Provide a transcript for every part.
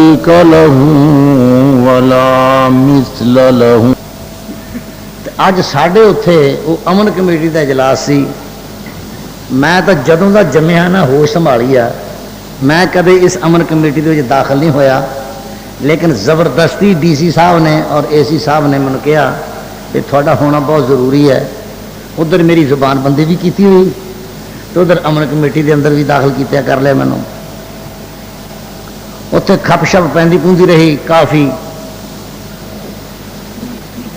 شريك له ولا مثل له. اج ساڈے اتنے وہ امن کمیٹی کا اجلاس سی. میں تو جدوں کا جمیا نا ہوش سنبھالی آ. میں کدے اس امن کمیٹی کے داخل نہیں ہویا، لیکن زبردستی ڈی سی صاحب نے اور اے سی صاحب نے مجھے کہا کہ تھوڑا ہونا بہت ضروری ہے. ادھر میری زبان بندی بھی کی ہوئی تو ادھر امن کمیٹی کے اندر بھی داخل کیا کر لیا. مینوں اتنے کھپ شپ پی پوندی رہی کافی.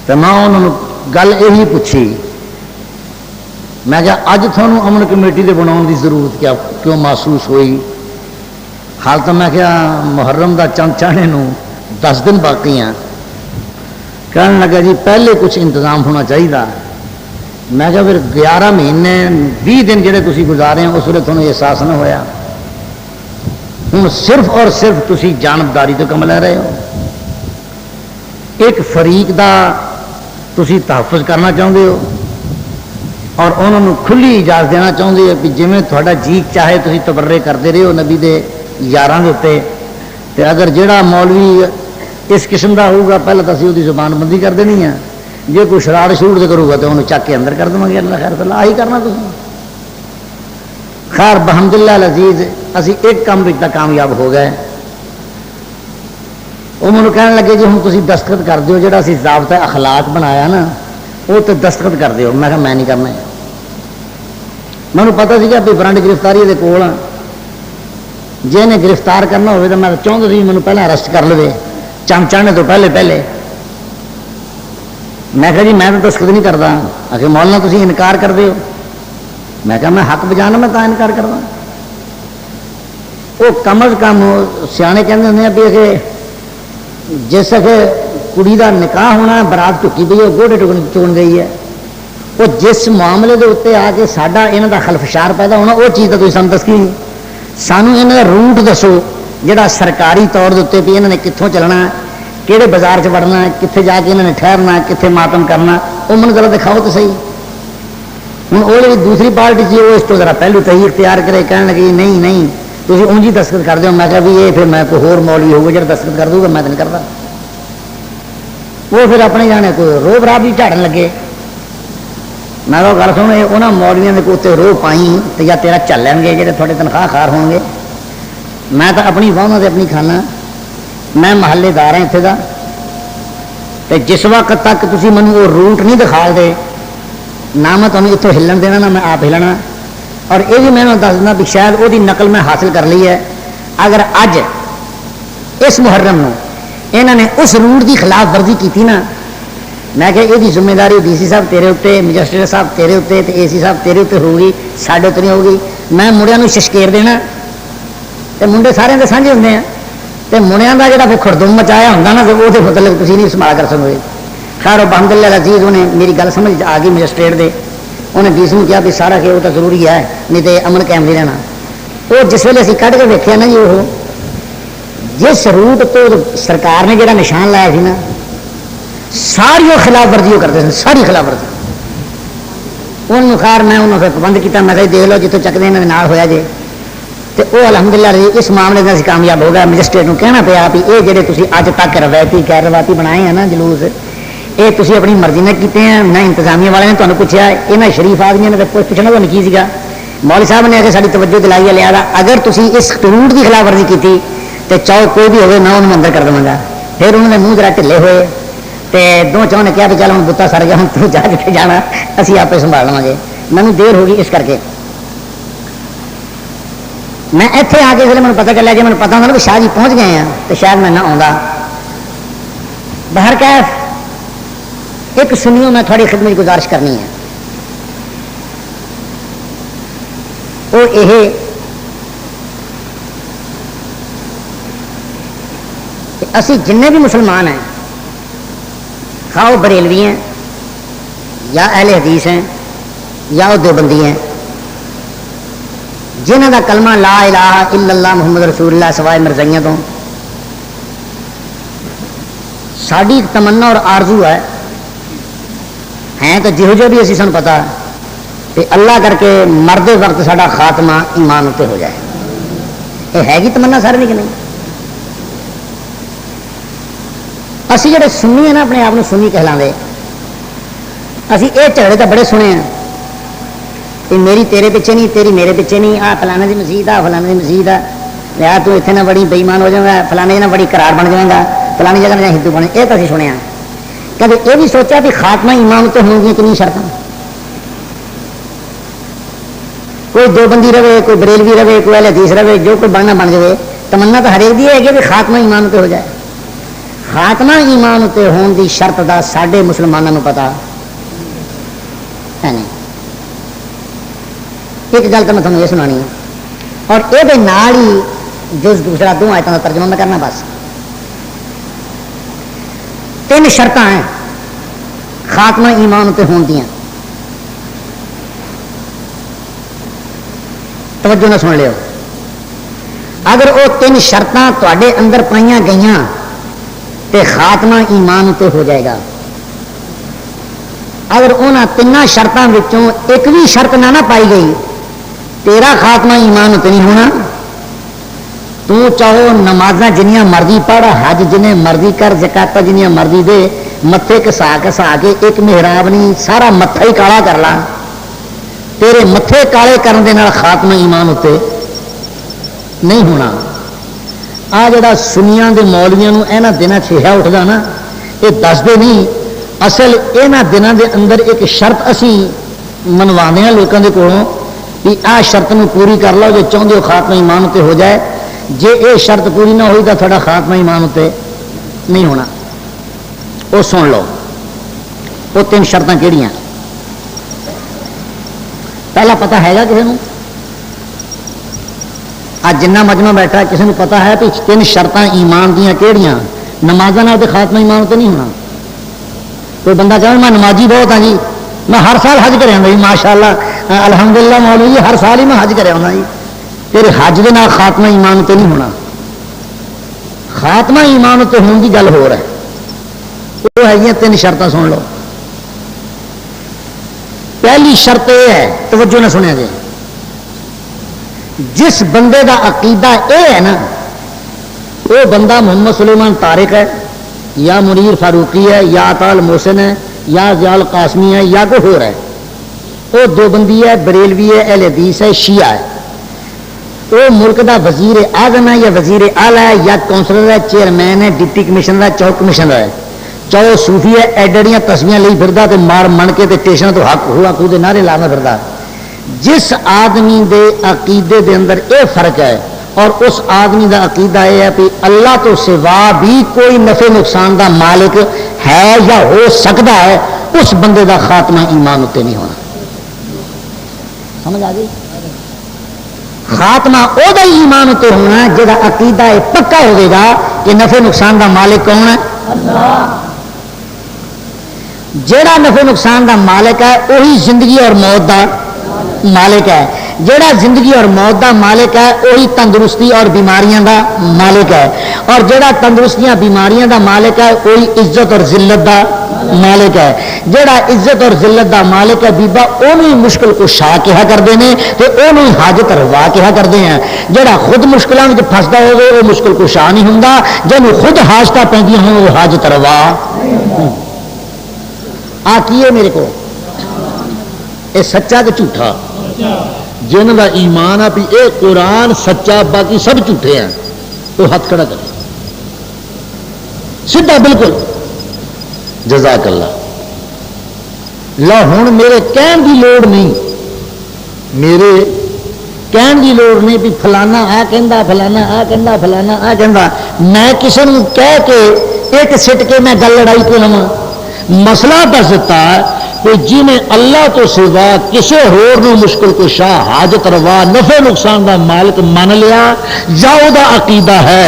تو میں انہوں گل یہی پوچھی، میں کہا اج تھانوں امن کمیٹی دے بناؤن دی ضرورت کیوں محسوس ہوئی؟ حال تو میں کہا محرم دا چند چاہنے نو 10 دن باقی ہیں. کہنے لگا جی پہلے کچھ انتظام ہونا چاہیے. میں کہا پھر 11 مہینے 20 دن جڑے تسی گزارے ہیں اس ویلے تھانوں احساس نہ ہویا؟ ہوں صرف اور صرف تسی جانبداری تو کم لے رہے ہو. ایک فریق دا تسی تحفظ کرنا چاہتے ہو اور انہوں نے کھلی اجازت دینا چاہتے ہو کہ جویں تھوڑا جی چاہے تسی تبرے کرتے رہے ہو نبی دے یاراں دے اوتے. تے اگر جڑا مولوی اس قسم دا ہوگا پہلے تو اسی وہ زبان بندی کر دینی ہے. جی کوئی شرار شروع سے کروں گا تو انہوں چک کے اندر کر دوں گے. اللہ خیر اللہ آہی کرنا تھی. خیر بحمداللہ العزیز اسی ایک کام بچ کامیاب ہو گئے. وہ مجھے کہنے لگے جی ہوں تھی دستخط کر دیو جڑا اسی ضابطہ اخلاق بنایا نا وہ تو دستخط کر دیو. میں کہا میں نہیں کرنا. مجھے پتا سا بھی برانڈ گرفتاری دے کول جی نے گرفتار کرنا ہوئے تو میں چاہتا سی مجھے پہلے ارسٹ کر لے چند چڑھنے تو پہلے. میں کہا جی میں تو دستخط نہیں کرتا. آخر مولانا تسی انکار کر دیو. میں کہا میں حق بجانا میں تا انکار کردا. وہ کم از کم سیانے کہتے ہیں بھی کہ جس کڑی کا نکاح ہونا برات ٹکی پی ہے گوڈے چون گئی ہے. وہ جس معاملے کے اتنے آ کے ساڈا یہاں کا خلفشار پیدا ہونا وہ چیز تو تھی سانوں دسی نہیں. سانوں یہاں کا روٹ دسو جہاں سرکاری طور کے بھی یہاں نے کتوں چلنا، کہڑے بازار چ وڑنا، کتنے جا کے یہاں نے ٹھہرنا، کتنے ماتم کرنا، وہ من ذرا دکھاؤ تو صحیح. ہوں وہ جی دوسری پارٹی جی وہ اس کو ذرا پہلو تہی اختیار کرے کہنے لگے نہیں نہیں تھی اونجی دستخط کر دو. میں کہا بھی یہ پھر میں کوئی ہور مولوی ہوگا جب دستخط کر دوں گا میں تو نہیں کرتا. وہ پھر اپنے جانے کوئی روب راہ بھی جھاڑن لگے. میں وہ گل سن انہوں مولویوں کے اتنے روح پائی تو یا تیرا چل لیں گے جی تھوڑے تنخواہ خار ہو گے. میں تو اپنی واہوں سے اپنی کھانا. میں محلے دار ہوں اتنے کا. جس وقت تک تھی مجھے وہ روٹ نہیں دکھا دے نہ میں تمہیں اتوں ہلن دینا نہ میں آپ ہلنا. اور یہ بھی میں دس دینا بھی شاید وہ نقل میں حاصل کر لی ہے. اگر اج اس محرم نو انہوں نے اس روٹ کی خلاف ورزی کی نا میں کہ یہ ذمہ داری ڈی سی صاحب تیرے اتنے، مجسٹریٹ صاحب تیرے اتنے، اے سی صاحب تیرے اتنے ہوگی، ساڈے اتنے نہیں ہوگی. میں مڑیا ششکیر دینا تو منڈے سارے کے سانجے ہوتے ہیں. تو منیا کا جا خردم مچایا ہوتا نا تو وہ مطلب تھی نہیں سنبھال کر سکو. خیر الحمدللہ العزیز انہیں میری گل سمجھ آ گئی مجسٹریٹ دے. انہیں ڈی سی نے کہا بھی سارا کہ وہ تو ضروری ہے نہیں تو امن قائم نہیں رہنا. وہ جس ویلے اسی کھڈ کے دیکھا نا جی وہ جس روٹ تو سرکار نے جڑا نشان لایا سی نا ساری وہ خلاف ورزی وہ کرتے ہیں، ساری خلاف ورزی. انہوں خیر میں انہوں پھر پابند کیا. میں کہ دیکھ لو جتوں چکتے یہاں نال ہویا جے. تو وہ الحمدللہ اس معاملے میں اسی کامیاب ہو گیا. مجسٹریٹ کو کہنا پیا بھی یہ جڑے تسی اج تک روایتی غیر روایتی بنائے ہیں نا جلوس یہ تسی اپنی مرضی نے کیتے ہیں. نہ انتظامیہ والے نے تمہیں پوچھا یہاں شریف آدمی نے پوچھنا تو کی سا. مولوی صاحب نے آ کے ساری توجہ دلائی ہے. لہٰذا اگر تسی اس روٹ کی خلاف ورزی کی تو چاہو کوئی بھی ہوگی میں انہوں اندر کر دوں گا. پھر انہوں نے منہ ذرا ڈھلے ہوئے تو دو چاہوں نے کہا بھی چل ہوں بتا سر گیا ہوں تو جا جتنے جانا اسی آپ سنبھال لوا گے. مینوں دیر ہوگی اس کر کے میں اتنے آ کے مجھے پتا چلیا جی مجھے پتا ہوتا نا بھی شاہ جی پہنچ گئے ہیں تو شاید میں نہ آتا. باہر کیف ایک سنیو میں تھوڑی خدمت گزارش کرنی ہے. وہ یہ اسی جن بھی مسلمان ہیں خواہ وہ بریلوی ہیں یا اہل حدیث ہیں یا وہ دیوبندی ہیں جنہوں کا کلمہ لا الہ الا اللہ محمد رسول اللہ سوائے مرزائیاں تو ساری تمنا اور آرزو ہے تو جہو جو بھی اسی سن پتا کہ اللہ کر کے مرد وقت ساڈا خاتمہ ایمان اتنے ہو جائے. یہ ہے گی تمنا سارے کہ نہیں؟ اسی جڑے سنی ہیں نا اپنے آپ سنی کہلاندے اسی یہ جھگڑے تو بڑے سنے ہیں کہ میری تیرے پیچھے نہیں تیری میرے پیچھے نہیں آ فلانے کی مسجد آ فلانے کی مسجد آ یار تو اتنے نہ بڑی بےمان ہو جائے گا فلانے نہ بڑی قرار بن جائے گا فلانی جگہ نہ ہندو بنے یہ تو اسی سنے کبھی یہ بھی سوچا کہ خاتمہ ایمان تو ہوں گی کنی شرطیں کوئی دو بندی رہے کوئی بریلوی رہے کوئی اہل حدیث رہے جو کوئی بننا بن جائے تمنا تو ہر ایک دی ہے کہ خاتمہ ایمان تے ہو جائے خاتمہ ایمان تے ہون دی شرط دا ساڈے مسلمانوں پتا ہے نہیں ایک گل تو میں تمہیں یہ سنانی ہے اور یہ نال ہی جز دوسرا دو آیتوں کا ترجمہ میں کرنا بس تین شرط ہیں خاتمہ ایمان تے ہون دیاں توجہ نہ سن لیو اگر وہ تین شرطاں تواڈے اندر پائیاں گئیاں تے خاتمہ ایمان تے ہو جائے گا اگر انہاں تین شرطاں وچوں ایک بھی شرط نہ پائی گئی تیرا خاتمہ ایمان تے نہیں ہونا تو چاہو نمازاں جنیاں مرضی پڑھ حج جنہیں مرضی کر زکات جنیاں مرضی دے متھے کسا کے ایک محراب نہیں سارا متھا ہی کالا کر لا تیرے متھے کالے کرن دے نال خاتمہ ایمان ہوتے نہیں ہونا آ جڑا سنیاں دے مولویاں نو اینا دناں چھیا اٹھدا نا یہ دسدے نہیں اصل اینا دناں دے اندر ایک شرط اسی منوانے ہیں لوکاں دے کولوں کہ آ شرط نو پوری کر لو جو چاہندے ہو خاتمہ ایمان تے ہو جائے جے اے شرط پوری نہ ہوئی تو تھوڑا خاتمہ ایمان تے نہیں ہونا وہ سن لو وہ تین شرطاں کیڑیاں پہلا پتہ ہے گا کسی کو آج جنہ مجمع بیٹھا ہے کسی کو پتا ہے کہ تین شرطاں ایمان دیاں کیڑیاں نمازاں نال تے خاتمہ ایمان تے نہیں ہونا کوئی بندہ کہے میں نمازی بہت ہاں جی میں ہر سال حج کریا ہوں جی ماشاءاللہ الحمدللہ مولوی جی ہر سال ہی میں حج کریا ہوں جی تیرے حج دے نال خاتمہ ایمان تے نہیں ہونا خاتمہ ایمان تے ہون دی گل ہو رہا ہے وہ ہے تین شرطاں سن لو پہلی شرط یہ ہے توجہ نہ سنیا جی جس بندے دا عقیدہ یہ ہے نا وہ بندہ محمد سلیمان طارق ہے یا منیر فاروقی ہے یا عطا المحسن ہے یا ضیاء القاسمی ہے یا کوئی ہو رہا ہے وہ دو بندی ہے بریلوی ہے اہل حدیث ہے شیعہ ہے وہ ملک دا وزیر اعظم ہے یا وزیر اعلیٰ ہے یا کونسلر ہے چیئرمین ہے ڈپٹی کمشنر ہے چوک کمشنر ہے چاہے صوفی ہے ایڈڑیاں تسبیحاں لئی پھردا تے مار من کے تے ٹیشن تو حق ہوا کو دے نعرے لانا پھردا جس آدمی دے عقیدے دے اندر اے فرق ہے اور اس آدمی دا عقیدہ یہ ہے کہ اللہ تو سوا بھی کوئی نفع نقصان دا مالک ہے یا ہو سکتا ہے اس بندے دا خاتمہ ایمان اتے نہیں ہونا سمجھ آ گئی خاتمہ او دا ایمان اتے ہونا جہاں عقیدہ پکا ہوئے گا کہ نفع نقصان دا مالک کون ہے اللہ جیڑا نفع نقصان دا مالک ہے وہی زندگی اور موت دا مالک ہے جیڑا زندگی اور موت دا مالک ہے وہی تندرستی اور بیماریاں دا مالک ہے اور جیڑا تندرستیاں بیماریاں دا مالک ہے وہی عزت اور ذلت دا مالک ہے جیڑا عزت اور ذلت دا مالک ہے بیبا انہی مشکل کو شاہ کہا کردے نے تے انہی حاجت روا کہا کردے ہیں جیڑا خود مشکلاں وچ پھسدا ہوے وہ مشکل کو شاہ نہیں ہوندا جنوں خود حاجتاں پیندیاں ہون وہ حاجت روا آ کیے میرے کو اے سچا کہ جھوٹا جن کا ایمان ہے بھی اے قرآن سچا باقی سب جھوٹے ہیں وہ ہاتھ کھڑا کرے سیدھا بالکل جزاک اللہ لا ہوں میرے کہن دی لوڑ نہیں میرے کہن دی لوڑ نہیں بھی فلانا آ کہندا فلانا آ کہندا فلانا آ کہندا میں کسی نے کہہ کے ایک سٹ کے میں گل لڑائی پہ لواں مسئلہ دستا ہے کہ جنہیں اللہ تو سوا کسی ہور نو مشکل کو شاہ حاجت روا نفع نقصان دا مالک من لیا یا او دا عقیدہ ہے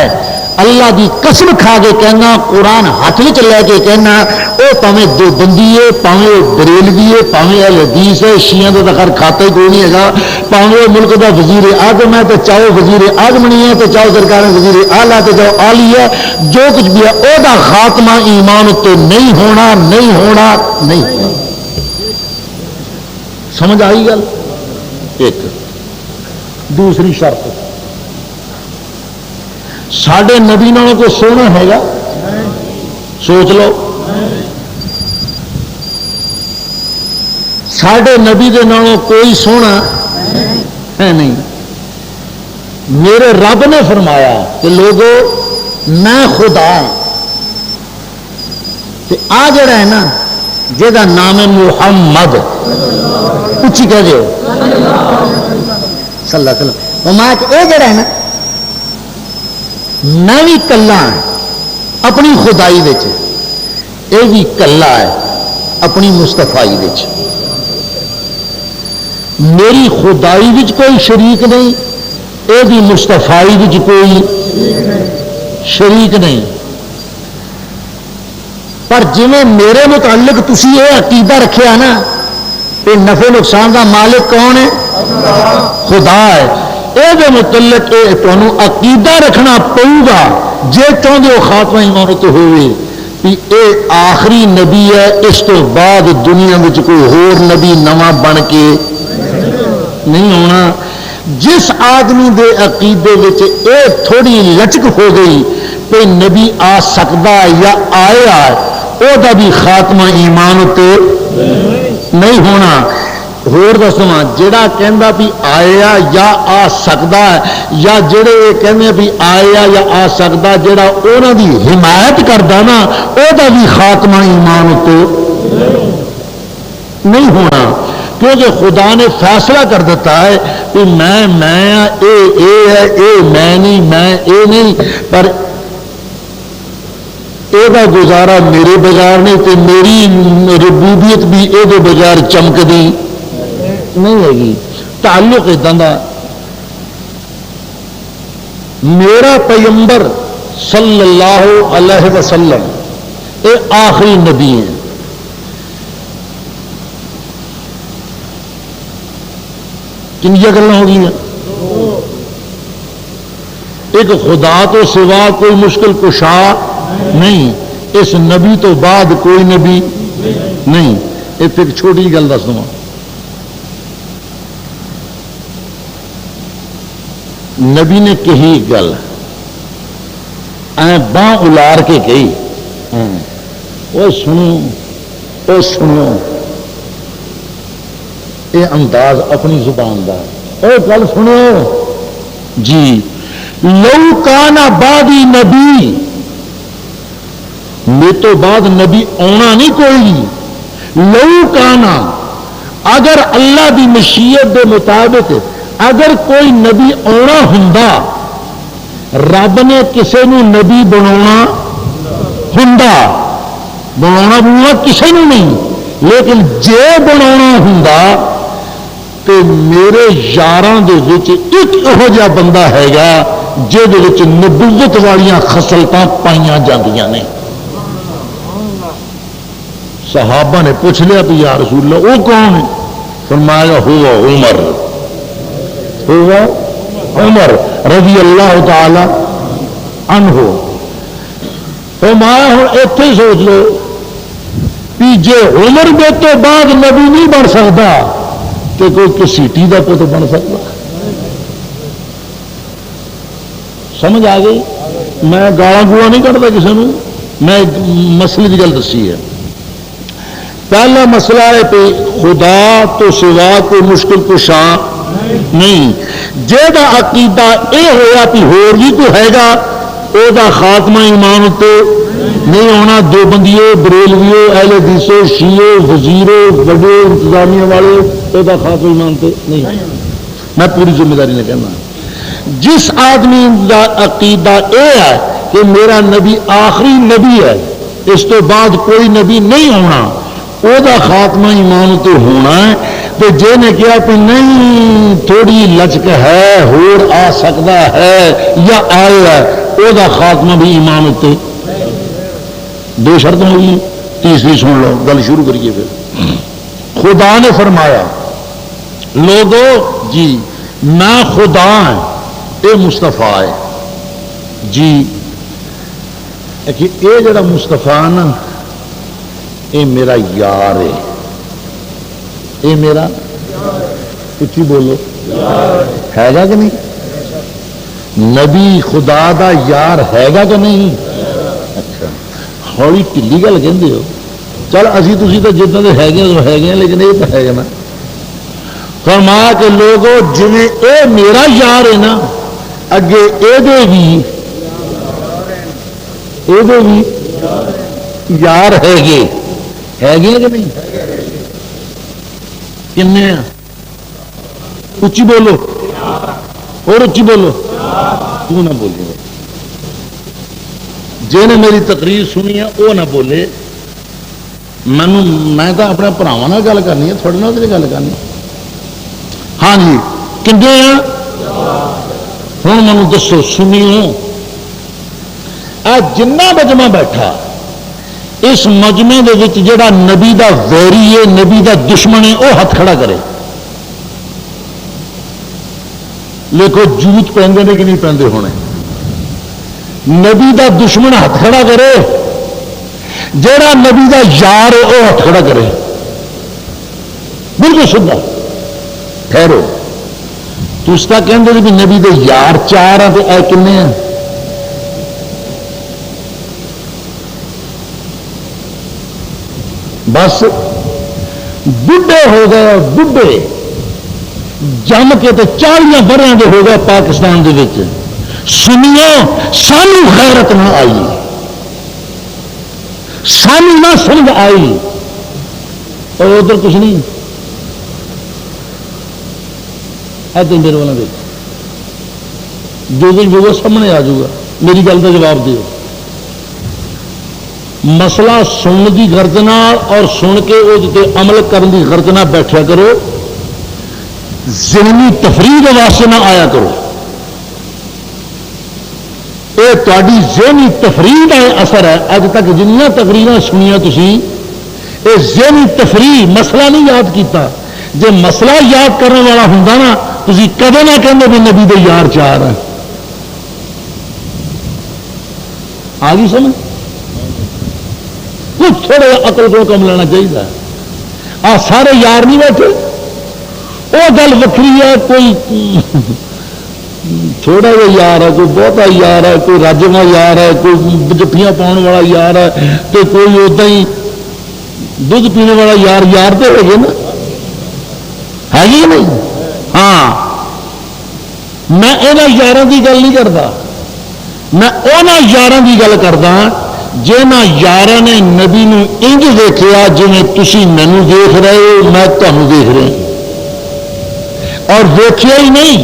اللہ دی قسم کھا کے کہنا قرآن ہاتھ میں لے کے کہنا وہ پاویں دو بندی ہے پاویں وہ بریلوی ہے پاویں اہل حدیث ہے شیعہ دا خیر کھاتا ہی کوئی نہیں ہے پاویں ملک دا وزیر اعظم ہے تو چاہو وزیر اعظم نہیں ہے تو چاہو سرکار وزیر اعلیٰ تو چاہو عالی ہے جو کچھ بھی ہے وہ دا خاتمہ ایمان تو نہیں ہونا نہیں ہونا نہیں ہونا سمجھ آئی گل ایک دوسری شرط ساڈے نبی نالوں کو سونا ہے گا سوچ لو ساڈے نبی دے نالوں کوئی سونا ہے نہیں. میرے رب نے فرمایا کہ لوگو میں خدا آ جڑا ہے نا جہاں نام ہے محمد اچھی کہہ دیو صلی اللہ علیہ وسلم یہ جڑا ہے نا میں بھی کلا ہاں اپنی خدائی وچ یہ بھی کلا ہے اپنی مستفائی وچ. میری خدائی وچ کوئی شریک نہیں یہ بھی مستفائی وچ کوئی شریک نہیں. پر جی میرے متعلق تسی یہ عقیدہ رکھیا نا کہ نفع نقصان کا مالک کون ہے خدا ہے یہ متعلق تمہیں عقیدہ رکھنا پڑے گا جے چاہتے ہو خاتمہ ایمان تو ہوئے کہ اے آخری نبی ہے اس تو بعد دنیا میں کوئی ہور نبی نواں بن کے نہیں ہونا. جس آدمی دے عقیدے وچ اے تھوڑی لچک ہو گئی کہ نبی آ سکتا یا آیا او دا بھی خاتمہ ایمان تے نہیں ہونا. ہور دسو جڑا کہندا بھی آیا یا آ سکتا ہے یا جڑے کہندے بھی آیا یا آ سکتا جڑا انہاں دی حمایت کردا نا او دا بھی خاتمہ ایمان تے نہیں ہونا. کیونکہ خدا نے فیصلہ کر دیتا ہے کہ میں اے ہے اے میں نہیں میں اے نہیں. پر یہ گزارا میرے بغیر نہیں تو میری ربوبیت بھی یہ بغیر چمکتی نہیں ہے گی. تعلق ادا دا میرا پیغمبر صلی اللہ علیہ وسلم یہ آخری نبی ہیں. کنیا گلاں ہو گئی. ایک خدا تو سوا کوئی مشکل کشا نہیں اس نبی تو بعد کوئی نبی نہیں. ایک چھوٹی گل دس دوں نبی نے کہی گل باں الار کے کہی وہ سنو یہ انداز اپنی زبان دا اے گل سنو جی. لو کانا بعدی نبی میرے تو بعد نبی آنا نہیں کوئی. لو کانا اگر اللہ دی مشیت دے مطابق اگر کوئی نبی آنا ہوندا رب نے کسے نو نبی بناونا ہوندا بناونا کسے نو نہیں لیکن جے بناونا ہوندا تو میرے یاراں دے وچ ایک یہو جہا بندہ ہے گا جہدے وچ نبوت والیاں خصلتاں پائیاں جاندیاں نے. صحابہ نے پوچھ لیا کہ یا رسول اللہ وہ کون ہے؟ فرمایا ہوا عمر رضی اللہ تعالی عنہ. فرمایا ہوں اتنے سوچ لو کہ جے عمر دے تو بعد نبی نہیں بن سکتا تو کوئی کسیٹی کا پتر بن سکتا. سمجھ آ گئی؟ میں گالا گولا نہیں کرتا کسی نے میں مسئلے کی گل دسی ہے. پہلا مسئلہ ہے کہ خدا تو سوا کوئی مشکل کشا نہیں. جہاں عقیدہ یہ ہوا کہ ہور بھی کوئی ہے گا وہ خاتمہ ایمان تے نہیں ہونا. دو بندیو بریلویو اہل حدیثو شیعو وزیرو بڑے انتظامیہ والے وہ خاتمہ ایمان تے نہیں. میں پوری ذمہ داری نے کہنا جس آدمی کا عقیدہ یہ ہے کہ میرا نبی آخری نبی ہے اس تو بعد کوئی نبی نہیں ہونا وہ خاتمہ ایمان تے ہونا ہے. تو جے نے کیا کہ نہیں تھوڑی لچک ہے ہور آ سکتا ہے یا آیا وہ خاتمہ بھی ایمان تے. دو شرط ہوئی. تیسری سن لو گل شروع کریے. پھر خدا نے فرمایا لوگو جی میں خدا ہوں یہ مصطفیٰ ہے جی. یہ جڑا مصطفیٰ نا یہ میرا یار ہے. یہ میرا کچھ بولو ہے گا کہ نہیں؟ نبی خدا دا یار ہے گا کہ نہیں؟ اچھا ہالی ٹھلی گل کہتے ہو. چل اسی تسی تو جتنے کے ہے لیکن یہ تو ہے نا. فرمایا کہ لوگوں جی اے میرا یار ہے نا اگے یہ بھی یار ہے گے کہ نہیں کنے اچھی بولو اور اچھی بولو تو نہ بولے جن نے میری تقریر سنی ہے وہ نہ بولے. میں تو اپنے بھراواں نال گل کرنی ہے تھوڑے نال گل کرنی. ہاں جی کنے ہیں ہوں مینو دسو سنیو جنہ مجمع بیٹھا اس مجمے دے جڑا نبی دا ویری ہے نبی دا دشمن ہے وہ ہاتھ کھڑا کرے. لیکو جوت پہنتے نے کہ نہیں پہنتے ہونے. نبی دا دشمن ہاتھ کھڑا کرے جڑا نبی دا یار ہے وہ ہاتھ کھڑا کرے. بالکل سیدھا. ٹھہرو تس تو کہتے بھی نبی دے یار 4 ہیں تو اے کنے ہیں؟ بس بڈھے ہو گئے بڈھے جم کے تو 40 برس کے ہو گئے پاکستان دے وچ. سنیو سانو غیرت نہ آئی سانو نہ سمجھ آئی اور ادھر کچھ نہیں. ادھر میرے والا دیکھ جو دن جو سامنے آ جائے گا میری گل کا جواب دیو. مسئلہ سننے کی غرض نال اور سن کے وہ عمل کرنے کی غرض نال بیٹھا کرو. ذہنی تفریح واسطے نہ آیا کرو. یہ تاری ذہنی تفریح کا اثر ہے. اج تک جنیاں تقریر سنیا تھی یہ ذہنی تفریح مسئلہ نہیں یاد کیتا. جے مسئلہ یاد کرنے والا ہوں نا تھی کدے نہ کہتے بھی نبی دے یار 4 ہیں. آ گئی سمجھ؟ کچھ تھوڑا عقل کو کم لینا چاہیے. سارے یار نہیں بیٹھے وہ گل وکری ہے. کوئی تھوڑا جا یار ہے کوئی بہتا یار ہے کوئی راجما یار ہے کوئی جفیاں پاؤن والا یار ہے تو کوئی ادا ہی دودھ پینے والا یار تو ہے نا ہے گی نہیں. ہاں میں یہاں یار کی گل نہیں کرتا میں انہوں یار کی گل کرتا جنہ یار نے نبی نو انج دیکھا جی تھی مینو دیکھ رہے ہو میں تمہیں دیکھ رہا اور دیکھا ہی نہیں.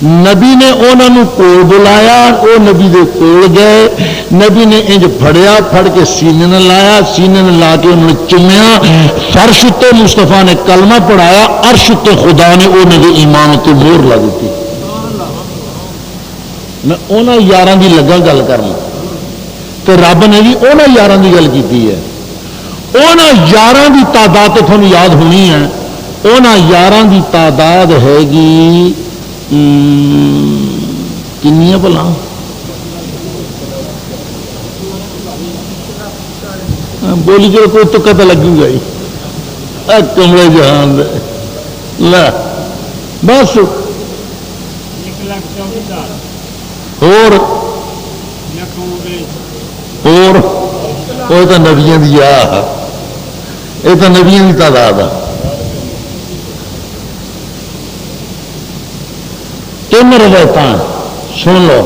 نبی نے انہوں کول بلایا وہ نبی دے کول گئے. نبی نے انج پھڑیا پھڑ کے سینے نے لایا سینے نے لا کے انہوں نے چومیا. فرش تے مستفا نے کلمہ پڑھایا عرش تے خدا نے انہوں نے ایمان تے مہر لا دیتی. میں انہوں یار کی لگا گل کرنا تو رب نے بھی انہوں یار کی گل کی ہے. انہوں یار کی تعداد تو تھوڑی یاد ہونی ہے. انہوں یار کی تعداد ہے گی کنیاں بلا بولی چلو کوئی تکا تو لگے گا ہی کمرے جہان لا بس اور تو نبیاں دی یہ تو نبیاں کی تعداد ہے. 3 روایت سن لو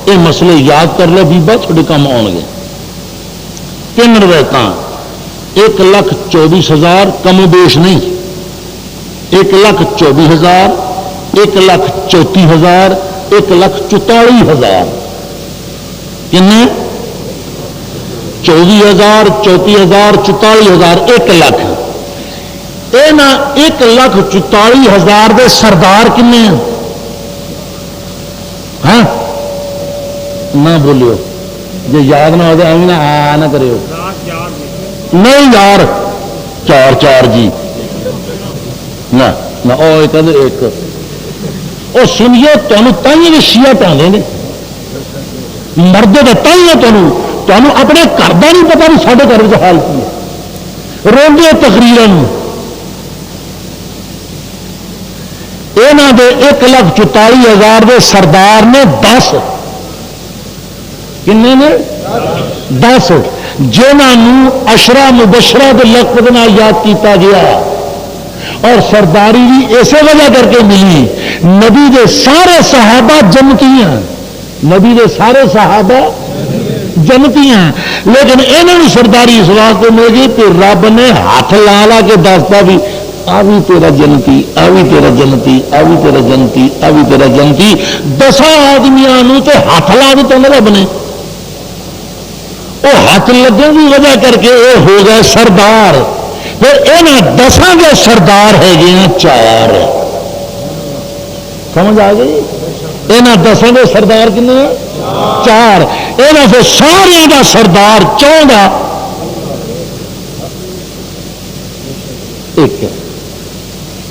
یہ مسئلے یاد کر لو بیبا تھوڑے کام آن گے. 3 روایت 1,24,000 کم و بیش نہیں 1,24,000 1,34,000 1,44,000 کنے 24,000 34,000 44,000 1 لاکھ. یہ 1,44,000 دے سردار کنے ہاں نہ بولیو جی یاد نہ ہو جائے نہ آ نہ کریو نہیں یار 4 جی نہ ایک وہ سنیے تمہیں تھی شیعہ پاؤں نے مرد تمہیں اپنے گھر کا نہیں پتا بھی سارے گھر کا حال کی ہے روندے تقریر یہاں دے 1,44,000 دے سردار نے 10 کنے نے 10 جنہوں اشرا مبشرہ کے لقب نال یاد کیتا گیا اور سرداری بھی اسی وجہ کر کے ملی. نبی دے سارے صحابہ جنتی ہیں, نبی دے سارے صحابہ جنتی ہیں, لیکن انہوں سرداری اس واسطے مل گئی کہ رب نے ہاتھ لا لا کے دستا بھی آ بھی تیرا جنتی, آ بھی تیرا جنتی, آ بھی تیرا جنتی, آ بھی تیرا جنتی. 10 آدمیاں تے ہاتھ لا دیتا رب نے, وہ ہاتھ لگن کی وجہ کر کے یہ ہو گئے سردار. پھر یہاں 10 کے سردار ہے گئے 4. سمجھ آ گئی؟ یہاں 10 کے سردار کنے 4. یہاں پھر سارے کا سردار 14 ایک.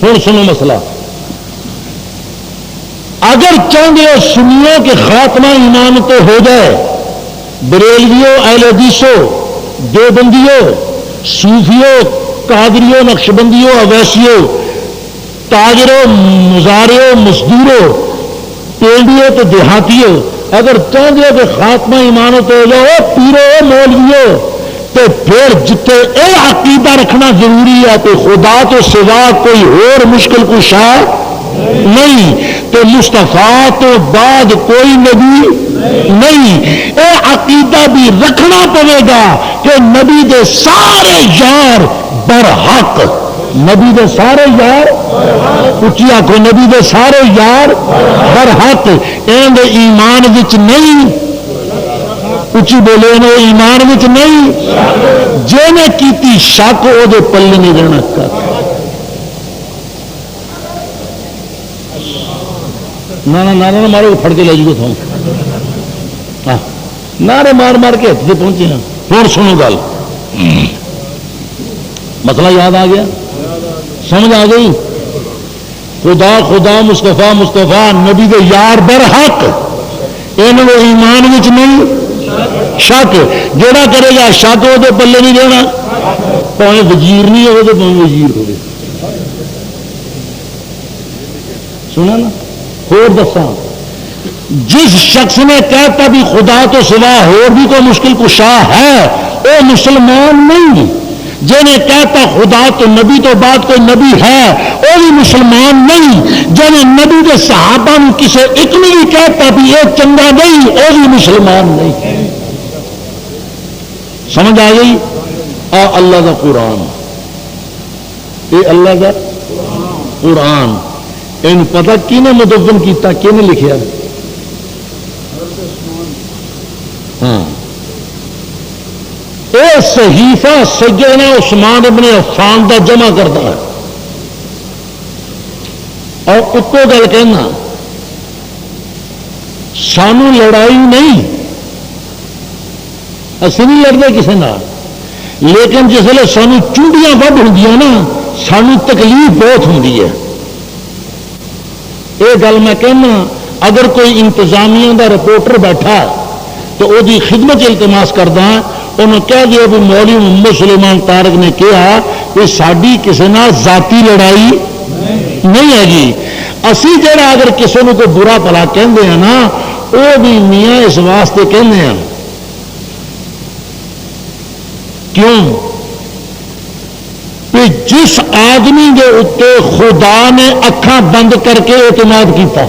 ہوں سنو مسئلہ, اگر چاہتے ہو سنیو کہ خاتمہ ایمان تو ہو جائے, بریلویو, اہل حدیثو, دیوبندیو, صوفیو, قادریو, نقشبندیو, اویسیو, تاجرو, مزارو, مزدورو, پینڈیو تو دیہاتیو, اگر چاہتے ہو کہ خاتمہ ایمان تو ہو جائے, پیرو, مولویو, تو پھر جتے اے عقیدہ رکھنا ضروری ہے کہ خدا تو سوا کوئی اور مشکل کشا نہیں, تو مصطفیٰ تو بعد کوئی نبی نہیں. اے عقیدہ بھی رکھنا پڑے گا کہ نبی دے سارے یار برحق, نبی دے سارے یار اچھی آخو, نبی دے سارے یار برحق. اندر ایمان وچ نہیں, اچھی بولے نا, ایمان وچ نہیں. جے نے کیتی شک وہ دے پلے نہیں رہنا کر. نہ مارو پھڑ کے لے جاؤ تھا, نعرے مار مار کے ہاتھ سے پہنچے ہیں. ہوں سنو گل, مسئلہ یاد آ گیا, سمجھ آ گئی؟ خدا خدا, مصطفیٰ مصطفیٰ, نبی دے یار برحق. انہوں ایمان وچ نہیں شک. جڑا کرے گا شک وہ پلے نہیں دینا, پاویں وزیر نہیں ہو تو پاویں وزیر ہو. سنا نا؟ اور دساں, جس شخص نے کہتا بھی خدا تو سوا اور بھی کوئی مشکل کشا ہے وہ مسلمان نہیں. جنہیں کہتا خدا تو نبی تو بعد کوئی نبی ہے وہ بھی مسلمان نہیں. جنہیں نبی کے صحابہ کسی ایک نے بھی کہتا بھی یہ چنگا نہیں وہ بھی مسلمان نہیں. سمجھ آ گئی؟ اللہ کا قرآن, یہ اللہ کا قرآن, ان پتہ کینے مدون کیتا, کینے لکھیا؟ ہاں, اے صحیفہ سیدنا عثمان ابن عفان دا جمع کرتا ہے. اور اتو گل کہنا, سانو لڑائی نہیں, اسی نہیں لڑتے کسی نہ, لیکن جس ویلے سانو چونڈیاں ود ہوں نا سانو تکلیف بہت ہوں. یہ گل میں کہنا, اگر کوئی انتظامیہ دا رپورٹر بیٹھا تو وہ خدمت التماس کردا, انہوں کہہ دیا بھی مولوی محمد سلیمان تارک نے کہا کہ ساری کسی نال ذاتی لڑائی نہیں ہے گی. اسی جڑا اگر کسی کو کوئی برا بھلا کہندے ہیں نا وہ بھی میاں اس واسطے کہندے ہیں. کیوں کہ جس آدمی کے اتنے خدا نے اکھاں بند کر کے اعتماد کیتا,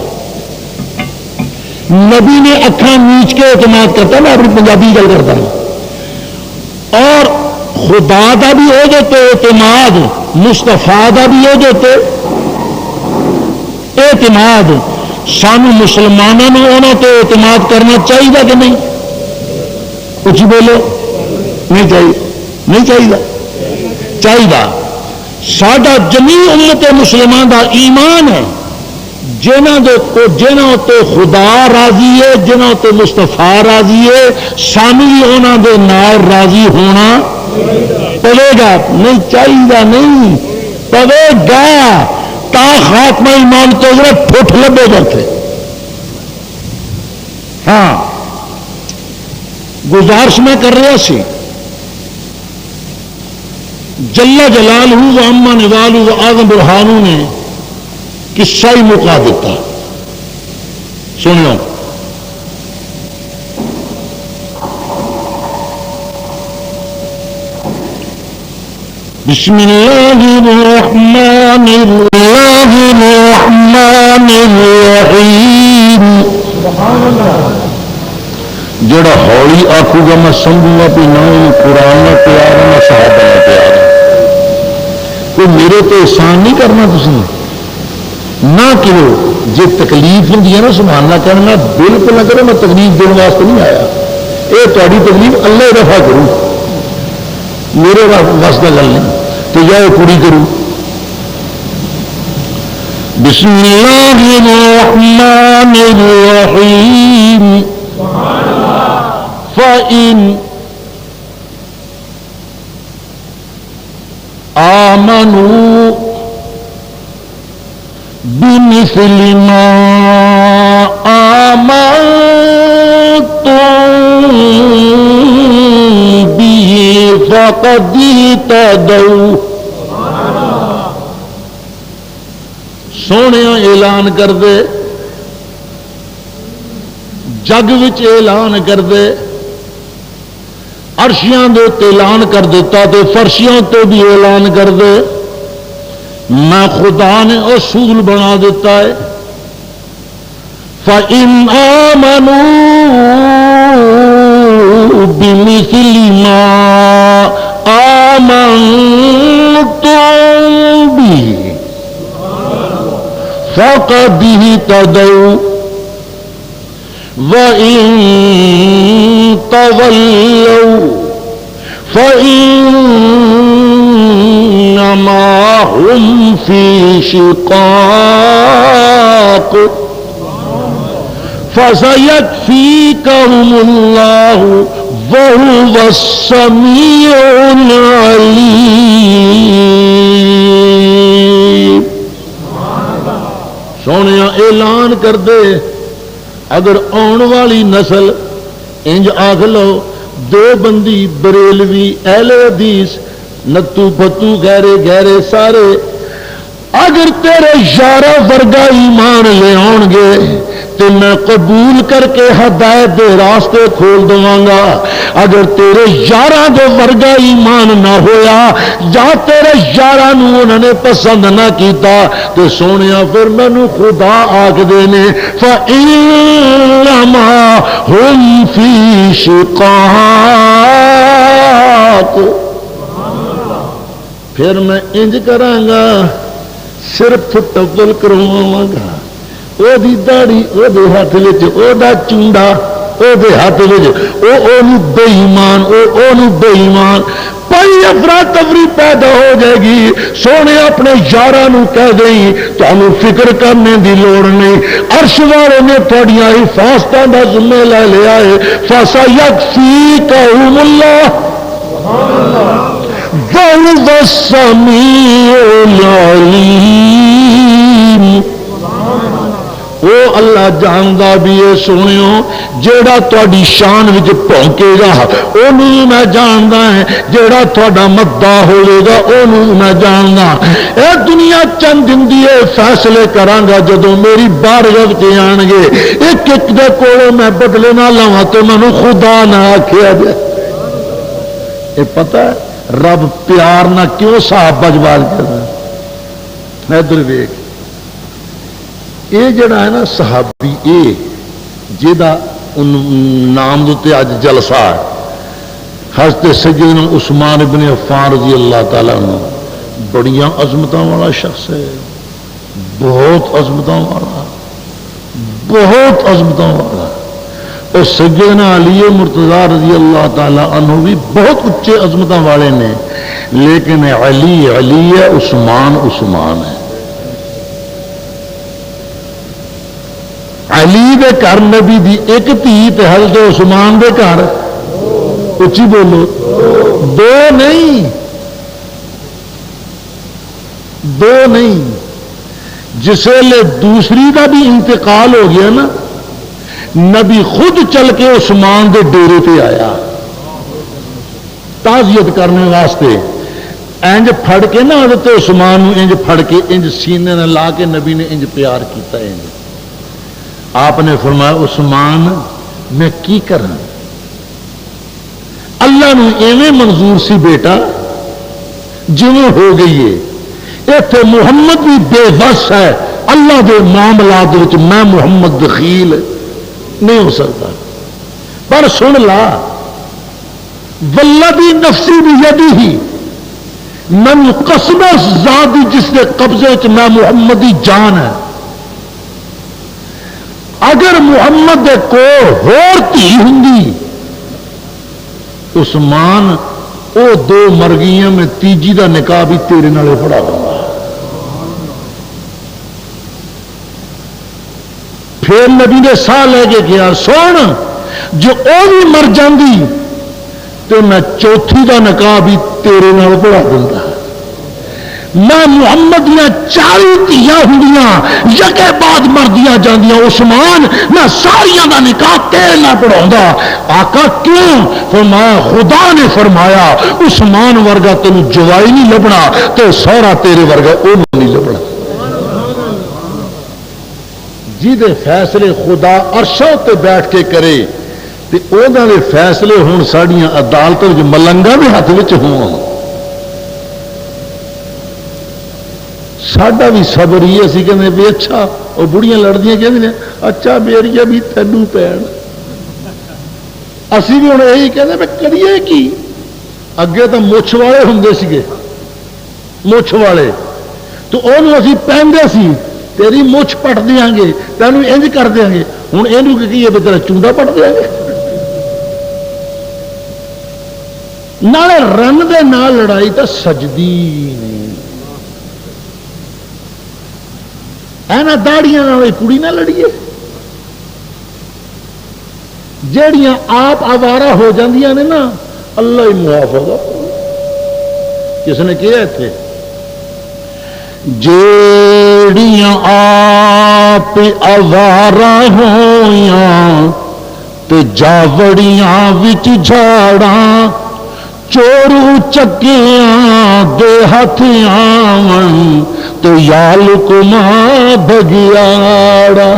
نبی نے اکھاں نیچ کے اعتماد کرتا, میں اپنی پنجابی گل کرتا ہوں, اور خدا دا بھی ہو جاتے اعتماد, مصطفیٰ دا بھی ہو جاتے اعتماد. سانو مسلمانوں نے انہوں تے اعتماد کرنا چاہیے کہ نہیں؟ کچھ بولو, نہیں چاہیے, نہیں چاہیے, چاہیے. ساڈا جمیع امت مسلمان دا ایمان ہے, جنہوں تے خدا راضی ہے, جنہوں تے مصطفیٰ راضی ہے, سانو بھی انہوں دے نال راضی ہونا پڑے گا. نہیں چاہیے, نہیں پڑے گا, تا خاتمہ ایمان تو ضرورت ٹھوٹ لبے کرتے. ہاں, گزارش میں کر رہا سی, جل جلالہ و اما نوالہ و اعظم برہانہ نے قصہ ہی مکا دیتا. سنو, بسم اللہ الرحمن الرحیم. جڑا ہولی آکھو گا میں سمجھوں گا بھی نہ قرآن نہ پیار نہ صحابہ نہ پیار. کوئی میرے تو احسان نہیں کرنا تسی نہ کرو. جی تکلیف ہوں نا سبحان اللہ کہنا بالکل نہ کرو. میں تکلیف دینے واسطے نہیں آیا. یہ تاری تکلیف اللہ رفع کروں میرے وس کا گل نہیں تو یا پوری کروں. بسم اللہ الرحمن الرحیم. فَإِنْ آمَنُوا بِمِثْلِ مَا آمَنْتُمْ بِهِ فَقَدِ اهْتَدَوْا. سونے اعلان کر دے جگ وچ اعلان کر دے عرشیاں دے اعلان کر دیتا تے فرشیاں تے بھی اعلان کر دے. میں خدا نے اصول بنا دیتا ہے. فَإِنْ آمَنُوا بِمِثْلِ مَا آمَنْتُمْ بِهِ فَقَدِ اهْتَدَوْا وَإِن تَوَلَّوْا فَإِنَّمَا هُمْ فِي شِقَاقٍ فَسَيَكْفِيكَهُمُ اللَّهُ وَهُوَ السَّمِيعُ الْعَلِيمُ. سونے اعلان کر دے اگر آن والی نسل انج آکھ لو دو بندی بریلوی اہل حدیث نتو پتو گہرے گہرے سارے اگر تیرے یارہ ورگا ایمان لے آن گے تو میں قبول کر کے ہدایت دے راستے کھول دواں گا. اگر تیرے یارہ دے ورگا ایمان نہ ہویا یا تیرے یارہ نو انہوں نے پسند نہ کیتا تو سونیا پھر مینوں خدا آکھ دینے فَإِنَّمَا هُمْ فِي شِقَاقٍ. پھر میں انج کراں گا صرف ٹبل کرواواں گا. وہ دی داڑھی وہ دے ہاتھ وچ او دا چونڈا او دے ہاتھ وچ او بے ایمان او بے ایمان. پئی افراتفری پیدا ہو جائے گی. سونے اپنے یاراں نو کہہ دیں تانوں فکر کرنے دی لوڑ نہیں. عرش والے نے تہاڈیاں حفاظتاں دا ذمہ لے لیا ہے. فَسَيَكْفِيكَهُمُ اللَّهُ وَهُوَ السَّمِيعُ الْعَلِيمُ. وہ اللہ جاندا بھی ہے سونیو جیڑا تہاڈی شان وچ پونکے گا اونوں میں جاندا ہے. جیڑا تہاڈا مداح ہوے گا اونوں میں جاندا. اے دنیا چند دن دی فیصلے کراں گا جدوں میری بارگاہ وچ آن گے. ایک ایک دے کولوں میں بدلے نہ لواں تے مینوں خدا نہ آکھیا جائے. اے پتہ ہے رب پیار نہ کیوں صحابہ جوال کردا. ادھر ویکھ یہ جڑا ہے نا صحابی اے جہاں نام دے اج جلسہ ہے حضرت سیدنا عثمان ابن عفان رضی اللہ تعالیٰ عنہ بڑیاں عظمتوں والا شخص ہے. بہت عظمتوں والا بہت عظمتوں والا. اور سیدنا علی مرتضیٰ رضی اللہ تعالیٰ عنہ بھی بہت اچے عظمتوں والے نے. لیکن علی علی ہے عثمان عثمان ہے. علی دے گھر نبی دی ایک دھی تے حضرت عثمان دے گھر اچھی بولو دو نہیں. جس ویلے دوسری کا بھی انتقال ہو گیا نا نبی خود چل کے عثمان دے ڈیرے پہ آیا تعزیت کرنے واسطے. انج پھڑ کے نا حضرت عثمان انج پھڑ کے انج سینے نہ لا کے نبی نے انج پیار کیتا ہے. آپ نے فرمایا عثمان میں کی کروں اللہ نو ایویں منظور سی بیٹا جویں ہو گئی ہے اتنے محمد بھی بے بس ہے اللہ دے معاملات وچ میں محمد دخیل نہیں ہو سکتا پر سن لا والذی نفسی بیدہ من قسم ذات جس کے قبضے وچ میں محمد دی جان ہے اگر محمد دے کو ہور دھی ہوندی عثمان او دو مر گئیاں میں تیجی دا نکاح بھی تیرے نالے پڑھا دوں گا پھر نبی نے ساہ لے کے کیا سن جو او بھی مر جاندی تو میں چوتھی دا نکاح بھی تیرے نال پڑھا دوں گا میں محمد دیا 40 دھیاں ہوں یکے بعد مردیاں جاندیاں عثمان میں ساریاں دا نکاح تیرے نال پڑھاؤں آقا کیوں فرمایا خدا نے فرمایا عثمان ورگا تینوں جوائی نہیں لبنا تو سورا تیرے ورگا وہ نہیں لبنا جی دے فیصلے خدا عرشوں تے بیٹھ کے کرے تے اوہداں دے فیصلے ہون ساڈیاں عدالتاں وچ ملنگاں دے ہاتھ وچ ہون ساڈا بھی صبر ہی اسی کہندے بھی اچھا وہ بڑیاں لڑدیاں کہندے نے اچھا میری بھی تینوں پین اسی بھی ہن یہی کہندے بھی کریے کی اگے تو مچھ والے ہوندے سیگے مچھ والے تو انہوں اسی پہندے سی تیری مچھ پٹ دیاں گے تینوں انج کر دیاں گے ہن اینوں کی ہے بھی تیرا چونڈا پٹ دیاں گے نال رن دے نال لڑائی تو سجدی نہیں اینا داڑیاں والی کڑی نہ لڑیے جیڑیاں آپ آوارہ ہو جاندیاں نے نا اللہ ہی معاف ہوگا کس نے کیا تھے جیڑیاں آپ آوارہ ہویاں تے جاوڑیاں وچ جھاڑاں چورو چکیاں دے ہاتھ آون تو یال کما بگیاڑا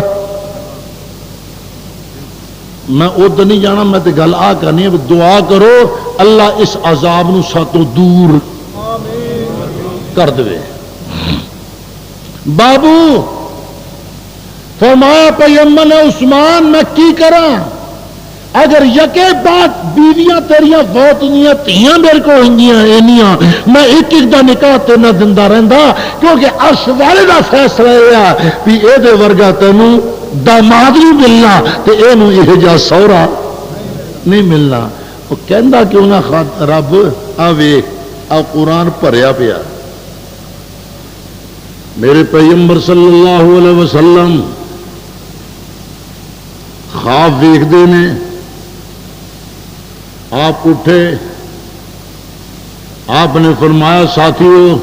میں ادھر نہیں جانا میں تو گل آ کرنی ہے دعا کرو اللہ اس عذاب نو ساتوں دور کر دے بابو فرمایا پیغمبر عثمان میں کی کراں اگر یکے بات بیویاں تیریاں بہت ہوندیاں تیاں میرے کو ہوندیاں اینیاں میں ایک ایک دا نکاح تے نہ دندا رہندا کیونکہ عرش والے دا فیصلہ ہے بھی اے دے ورگا تینوں داماد نہیں ملنا تے اینوں یہ جا سورا نہیں ملنا وہ کہندا کیوں نہ رب آ ویکھ آ قرآن بھریا پیا میرے پیغمبر صلی اللہ علیہ وسلم خواب ویکھدے نے آپ اٹھے آپ نے فرمایا ساتھیو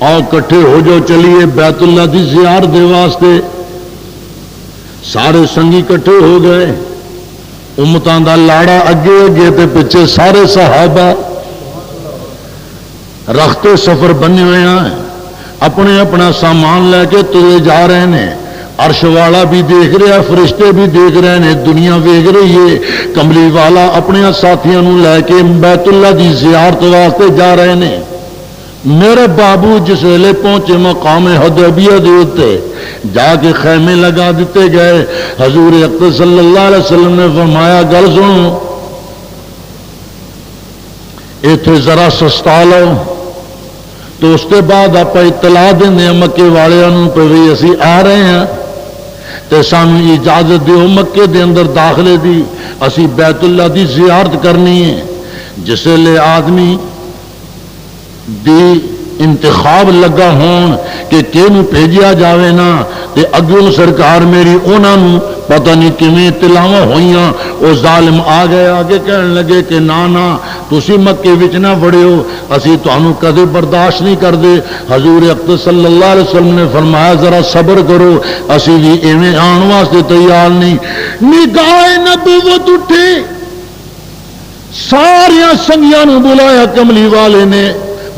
آؤ کٹھے ہو جاؤ چلیے بیت اللہ دی زیارت دے واسطے سارے سنگی کٹھے ہو گئے امتاں دا لاڑا اگے اگے تے پیچھے سارے صحابہ رختے سفر بنے ہوئے ہیں اپنے اپنا سامان لے کے تلے جا رہے ہیں عرش والا بھی دیکھ رہا فرشتے بھی دیکھ رہے ہیں دنیا ویکھ رہی ہے کملی والا اپنے ساتھیوں لے کے بیت اللہ دی زیارت واسطے جا رہے ہیں میرے بابو جس ویلے پہنچے مقام حدیبیہ دے اوتے جا کے خیمے لگا دیتے گئے حضور اقدس صلی اللہ علیہ وسلم نے فرمایا گل سنو ایتھے ذرا سستا لو تو اس کے بعد آپ اطلاع دیں مکے والوں پہ بھی اسی آ رہے ہیں تو سانو اجازت دیو مکے دے اندر داخلے دی اسی بیت اللہ دی زیارت کرنی ہے جس لئے آدمی دی انتخاب لگا ہون کہ کینو بھیجیا جاوے نا تے اگوں سرکار میری انہوں پتہ نہیں کیویں اطلاعاں ہوئیاں او ظالم آ گئے آگے کہنے لگے کہ نا تسی مکے وچ نہ وڑیو اسی تانوں کدے برداشت نہیں کردے حضور اقدس صلی اللہ علیہ وسلم نے فرمایا ذرا صبر کرو اسی بھی ایویں آن واسطے تیار نہیں نگاہ نبوت اٹھے سارے سنگیاں نو بلایا کملی والے نے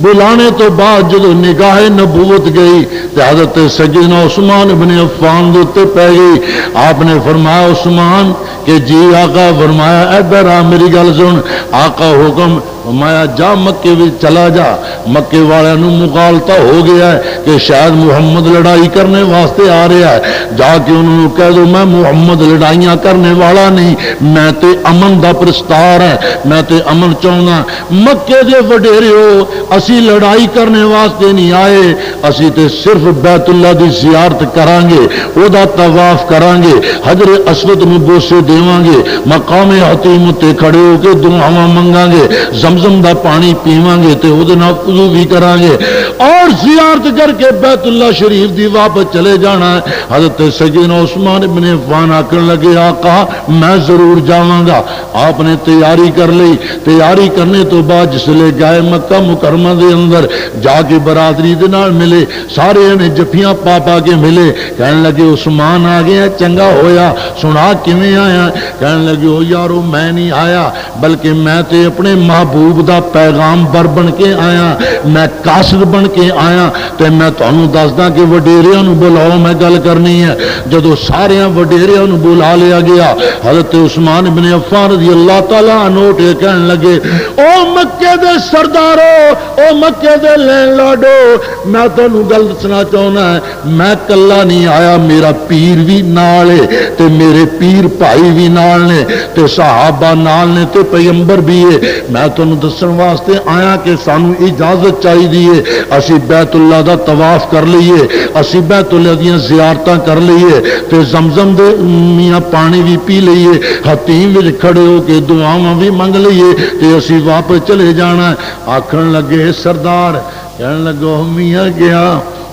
بلانے تو بعد جب نگاہ نبوت گئی تو حضرت سیدنا عثمان ابن عفان دیتے پہ گئی آپ نے فرمایا عثمان کہ جی آقا فرمایا ادھر آ میری گل سن آقا حکم فرمایا جا مکے میں چلا جا، مکے والوں مغالطہ ہو گیا ہے کہ شاید محمد لڑائی کرنے واسطے آ رہا ہے، جا کے انہوں نے کہہ دو میں محمد لڑائیاں کرنے والا نہیں، میں تے امن دا پرستار ہے، میں تے امن چاہنا۔ مکے دے وڈیرے ہو، اسی لڑائی کرنے واسطے نہیں آئے، اسی تے صرف بیت اللہ دی زیارت کران گے، او دا طواف کران گے، حجر اسود نو بوسے دیواں گے، مقام حتیم تے کھڑے ہو کے دعاواں منگاں گے، زمزم دا پانی پیواں گے تے او دے نال وضو بھی کران گے، اور زیارت کر کے بیت اللہ شریف دی واپس چلے جانا ہے۔ حضرت سیدنا عثمان بن عفان آکھن لگے آقا میں ضرور جاواں گا۔ آپ نے تیاری کر لی، تیاری کرنے تو بعد جس لے گئے مکہ مکرمہ دے اندر، جا کے برادری دے نال ملے، سارے نے جفیاں پا پا کے ملے، کہنے لگے عثمان آ گیا، چنگا ہویا، سنا کیویں آیا؟ کہنے لگے او یارو میں نہیں آیا، بلکہ میں تے اپنے محبوب دا پیغام بر بن کے آیا، میں قاصد بن کے آیا، تے میں تانوں دسدا کہ وڈیریاں نو بلاؤ، میں گل کرنی ہے۔ جدو سارے وڈیریاں نو بلا لیا گیا، حضرت عثمان بن عفان رضی اللہ تعالی عنہ تے کہنے لگے او مکے دے سردارو، او مکے دے لینڈ لاڈو، میں تانوں گل دسنا چاہنا ہے، میں کلا نہیں آیا، میرا پیر بھی نال ہے تے میرے پیر بھائی بھی نال نے تے صحابہ نال نے تے پیغمبر بھی ہے۔ میں تانوں دسن واسطے آیا کہ سانو اجازت چاہیے اسی بیت اللہ دا طواف کر لئیے، اسی بیت اللہ دیاں زیارتاں کر لئیے تے زمزم دے میاں پانی بھی پی لئیے، حتیم وچ کھڑے ہو کے دعاواں بھی منگ لئیے تے اسی واپس چلے جانا ہے۔ آکھن لگے سردار، کہنے لگے میاں گیا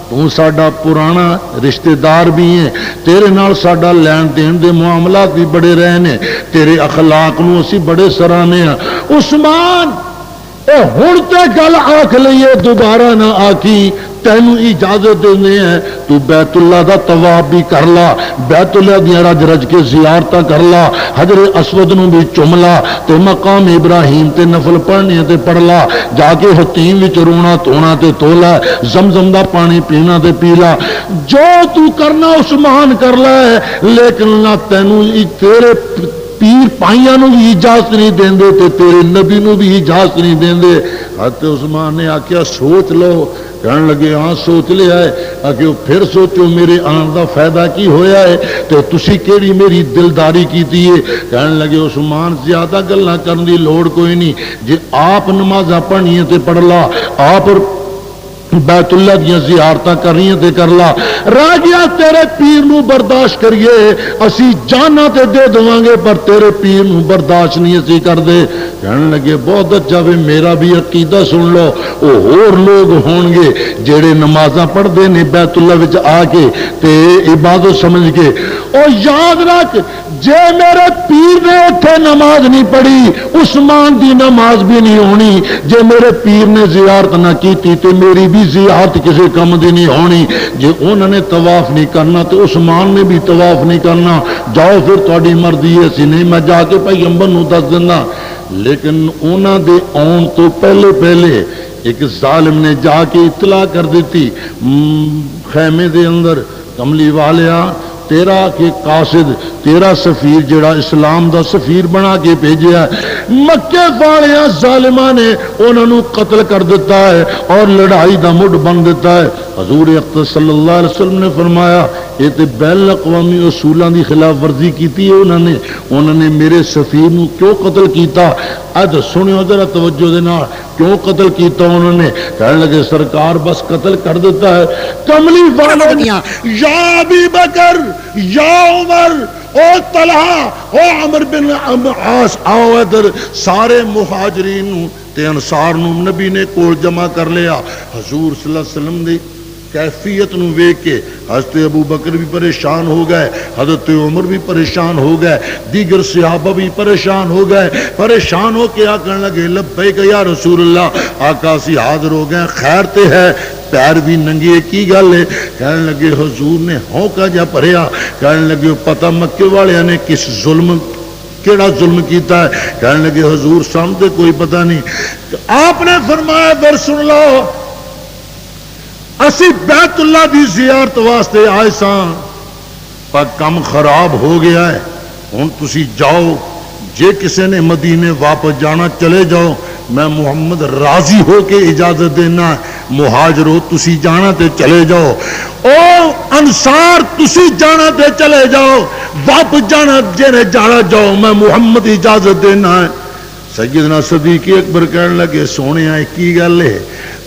تو ساڈا پرانا رشتہ دار بھی ہے، تیرے نال ساڈا لین دین دے معاملات بھی بڑے رہے نے، تیرے اخلاق نو اسی بڑے سراہنے ہیں۔ عثمان اے ہن تے گل آکھ لئیے، دوبارہ نہ آکھی، تینوں اجازت دینے ہیں، تو بیت اللہ دا طواف بھی کر لا، بیت اللہ دیاں رج رج کے زیارتاں کر لا، حجر اسود نو بھی چم لا تے مقام ابراہیم تے نفل پڑھنے تے پڑھ لا، جا کے حتیم وچ رونا تونا تے تولا، زمزم دا پانی پینا تے پی لا، جو تو کرنا عثمان کر لے، لیکن نہ تینوں تیرے پیر پائیاں نو بھی اجازت نہیں دیندے تے تیرے نبی نو بھی اجازت نہیں دیندے۔ حضرت عثمان نے آکھیا سوچ لو، کہنے لگے ہاں سوچ لیا ہے، آکھیا پھر سوچو میرے آن دا فائدہ کی ہویا ہے تے تسی کیڑی میری دلداری کیتی ہے؟ کہنے لگے عثمان زیادہ گلاں کرن دی لوڑ کوئی نہیں، جے آپ نمازاں پڑھنیاں تے پڑھ لا، آپ بیت اللہ دیاں زیارتاں کرنیاں تے کر لا، رہ گیا تیرے پیر نو برداشت کریے، اسی جانا تے دے دواں گے پر تیرے پیر نو برداشت نہیں اسی کر دے۔ کہنے لگے بہت اچھا بھی میرا بھی عقیدہ سن لو، او اور لوگ ہون گے جڑے نمازاں پڑھ دے نے بیت اللہ وچ آ کے تے عبادت سمجھ کے، او یاد رکھ جے میرے پیر نے اتنے نماز نہیں پڑھی عثمان دی نماز بھی نہیں ہونی، جے میرے پیر نے زیارت نہ کی تے میری بھی زیارت کسی کم دی نہیں ہونی، جے انہوں نے طواف نہیں کرنا تو عثمان نے بھی طواف نہیں کرنا، جاؤ پھر تہاڈی مرضی ہے، سی نہیں میں جا کے پیغمبر نو دس دینا۔ لیکن انہوں دے آن تو پہلے پہلے ایک ظالم نے جا کے اطلاع کر دیتی خیمے دے اندر، کملی والیا تیرا کہ قاصد تیرا سفیر جڑا اسلام دا سفیر بنا کے بھیجیا ہے، مکے والیاں ظالماں نے انہوں نے قتل کر دیتا ہے اور لڑائی دا مڈ بن دیتا ہے۔ حضور اقدس صلی اللہ علیہ وسلم نے فرمایا یہ تے بین الاقوامی اصولوں دی خلاف ورزی کیتی ہے، انہوں نے میرے سفیر نو کیوں قتل کیتا؟ اج سنو ذرا توجہ دے نال، کیوں قتل کیتا انہوں نے؟ کہنے لگے سرکار بس قتل کر دیتا ہے۔ کملی والے یا ابی بکر یا عمر او طلحہ او عمر بن عاص آؤ ادھر، سارے مہاجرین تے انصار نو نبی نے کول جمع کر لیا۔ حضور صلی اللہ علیہ وسلم دی کیفیت نو ویکھ کے حضرت ابو بکر بھی پریشان ہو گئے، حضرت عمر بھی پریشان ہو گئے، دیگر صحابہ بھی پریشان ہو گئے، پریشان ہو کے آکھنے لگے لبیک یا رسول اللہ، آقا سی حاضر ہو گئے، خیر تے ہے، پیر بھی ننگے کی گل ہے؟ کہنے لگے حضور نے ہونکا جا بھریا، کہنے لگے پتہ مکے والے نے کس ظلم کیڑا ظلم کیتا ہے؟ کہنے لگے حضور سامنے کوئی پتہ نہیں۔ آپ نے فرمایا در سن لو، اسی بیت اللہ دی زیارت واسطے آئے سان پر کم خراب ہو گیا ہے، ہن تسی جاؤ، جے کسے نے مدینے واپس جانا چلے جاؤ، میں محمد راضی ہو کے اجازت دینا مہاجرو تسی جانا تے چلے جاؤ، او انصار تسی جانا تے چلے جاؤ، واپس جانا جنے جانا جاؤ، میں محمد اجازت دینا ہے۔ سیدنا صدیق اکبر کہنے لگے سونے آئے کی گل ہے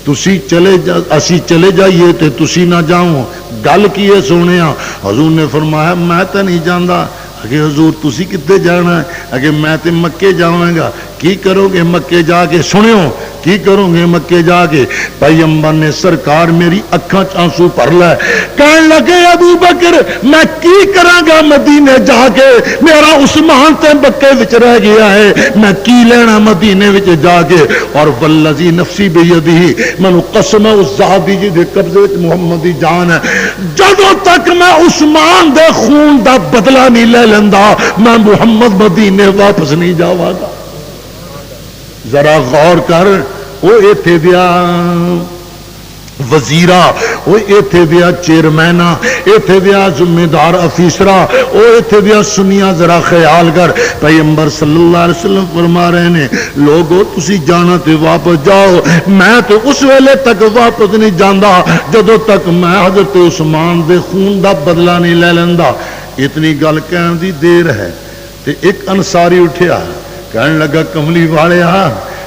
تسی چلے جا اسی چلے جائیے تے تسی نہ جاؤ، گل کی ہے سونے؟ حضور نے فرمایا میں تو نہیں جاندا۔ اگے حضور تسی کتے جانا ہے؟ اگے میں تے مکے جاواں گا۔ کی کرو گے مکے جا کے؟ سنیو کی کرو گے مکے جا کے؟ پیغمبر نے سرکار میری اکھاں آنسو بھر لے، کہنے لگے ابو بکر میں کی کراں گا مدینے جا کے، میرا عثمان تے مکے وچ رہ گیا ہے، میں کی لینا مدینے وچ جا کے؟ اور والذی نفسی بیدہ، مینوں قسم ہے اس ذات دی جے قبضے وچ محمد دی جان ہے، جدوں تک میں عثمان دے خون دا بدلہ نہیں لے لیندا میں محمد مدینے واپس نہیں جاواں گا۔ ذرا غور کر، وہ ایتھے دیا وزیرا، وہ ایتھے دیا چیئرمینہ، ایتھے دیا ذمہ دار افیسرا، وہ ایتھے دیا سنیا، ذرا خیال کر۔ پیغمبر صلی اللہ علیہ وسلم فرما رہے ہیں لوگو تسی جانا تے واپس جاؤ، میں تو اس ویلے تک واپس نہیں جاندا جدو تک میں حضرت عثمان دے خون دا بدلہ نہیں لے لیندا۔ اتنی گل کہن دی دیر ہے تے ایک انصاری اٹھیا کہنے لگا کملی والے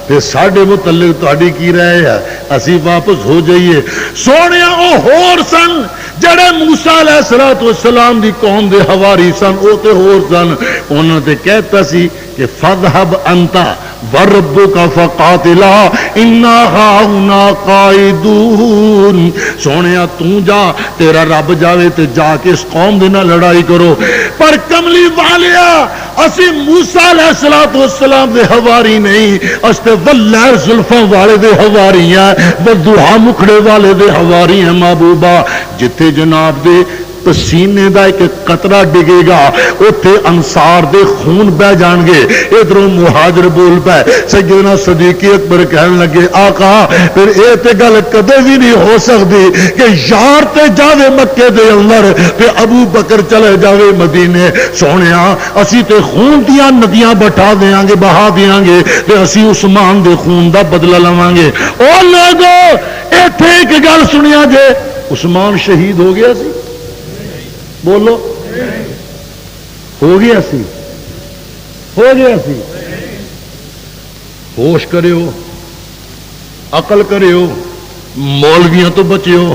تے ساڈے متعلق تہاڈی کی رائے ہے، اسی واپس ہو جائیے؟ سونے او ہور سن جڑے موسیٰ علیہ السلام دی قوم دے حواری سن، او تے ہور سن، انہوں نے کہتا سی کہ فذهب انت وربک فقاتلا انا ہاہنا قائدون، سونیا تو جا تیرا رب جاوے تے جا کے اس قوم دے نال لڑائی کرو۔ پر کملی والیا اسی موسیٰ علیہ السلام دے حواری نہیں، اس تے واللہ زلفاں والے دے حواری ہیں، والضحیٰ مکھڑے والے دے حواری ہیں۔ محبوبہ جتھے جناب دے پسینے دا ایک قطرہ ڈگے گا اوتھے انصار دے خون بہ جان گے۔ ادھروں مہاجر بول پے، سیدنا صدیق اکبر کہنے لگے آقا پھر اے تے گل کدے بھی نہیں ہو سکتی کہ یار تے جاوے مکے دے اندر تے ابو بکر چلے جاوے مدینے۔ سونیا اسی تے خون دیاں ندیاں بٹھا دیاں گے، بہا دیاں گے تے اسی عثمان دے خون دا بدلہ لواں گے۔ او لوگو ایتھے ایک گل سنیا جے، عثمان شہید ہو گیا سی؟ بولو ہو گیا سی؟ ہو گیا سی؟ ہوش کریو، عقل کریو، مولویاں تو بچیو۔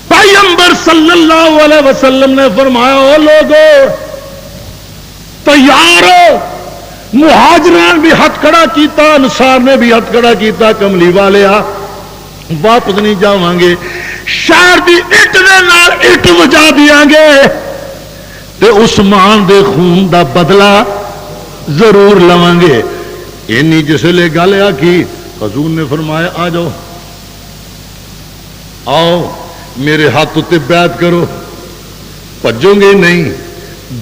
پیغمبر صلی اللہ علیہ وسلم نے فرمایا او لوگو تیار ہو، مہاجرین بھی ہاتھ کھڑا کیتا، انصار نے بھی ہاتھ کھڑا کیتا، کملی والیا واپس نہیں جاواں گے، شہر دی اٹ دے نال اٹ وجا دیاں گے تے عثمان دے خون دا بدلہ ضرور لواں گے۔ اینی جسلے گل آکھی حضور نے فرمایا آ جاؤ، آؤ میرے ہاتھ تے بیعت کرو، بھجو گے نہیں،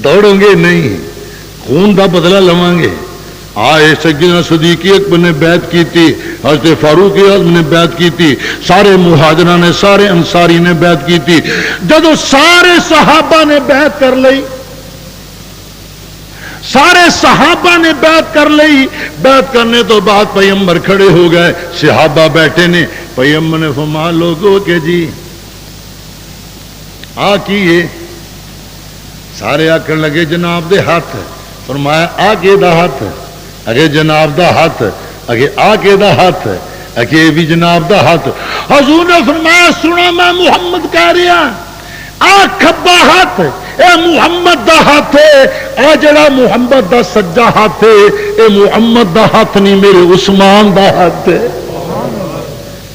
دوڑو گے نہیں، خون دا بدلہ لواں گے۔ آئے سیدنا صدیق اکبر نے بیعت کی تھی، حضرت فاروق اعظم نے بیعت کی تھی، سارے مہاجران نے، سارے انصاری نے بیعت کی تھی۔ جدو سارے صحابہ نے بیعت کر لئی، سارے صحابہ نے بیعت کر لئی، بیعت کرنے تو بعد پیغمبر کھڑے ہو گئے، صحابہ بیٹھے نے، پیغمبر نے فرمایا لوگوں کہ جی آ کیے؟ سارے آکھن لگے جناب دے ہاتھ، فرمایا آ کے دا ہاتھ، اگے جناب دا ہاتھ، اگے آ کے دا ہاتھ، اگے بھی جناب دا ہاتھ۔ حضور نے فرمایا سنو میں محمد کہہ رہا، آ کھبا ہاتھ اے محمد دا ہاتھ ہے، آ جڑا محمد دا سجا ہاتھ ہے اے محمد دا ہاتھ نہیں، میرے عثمان دا ہاتھ ہے،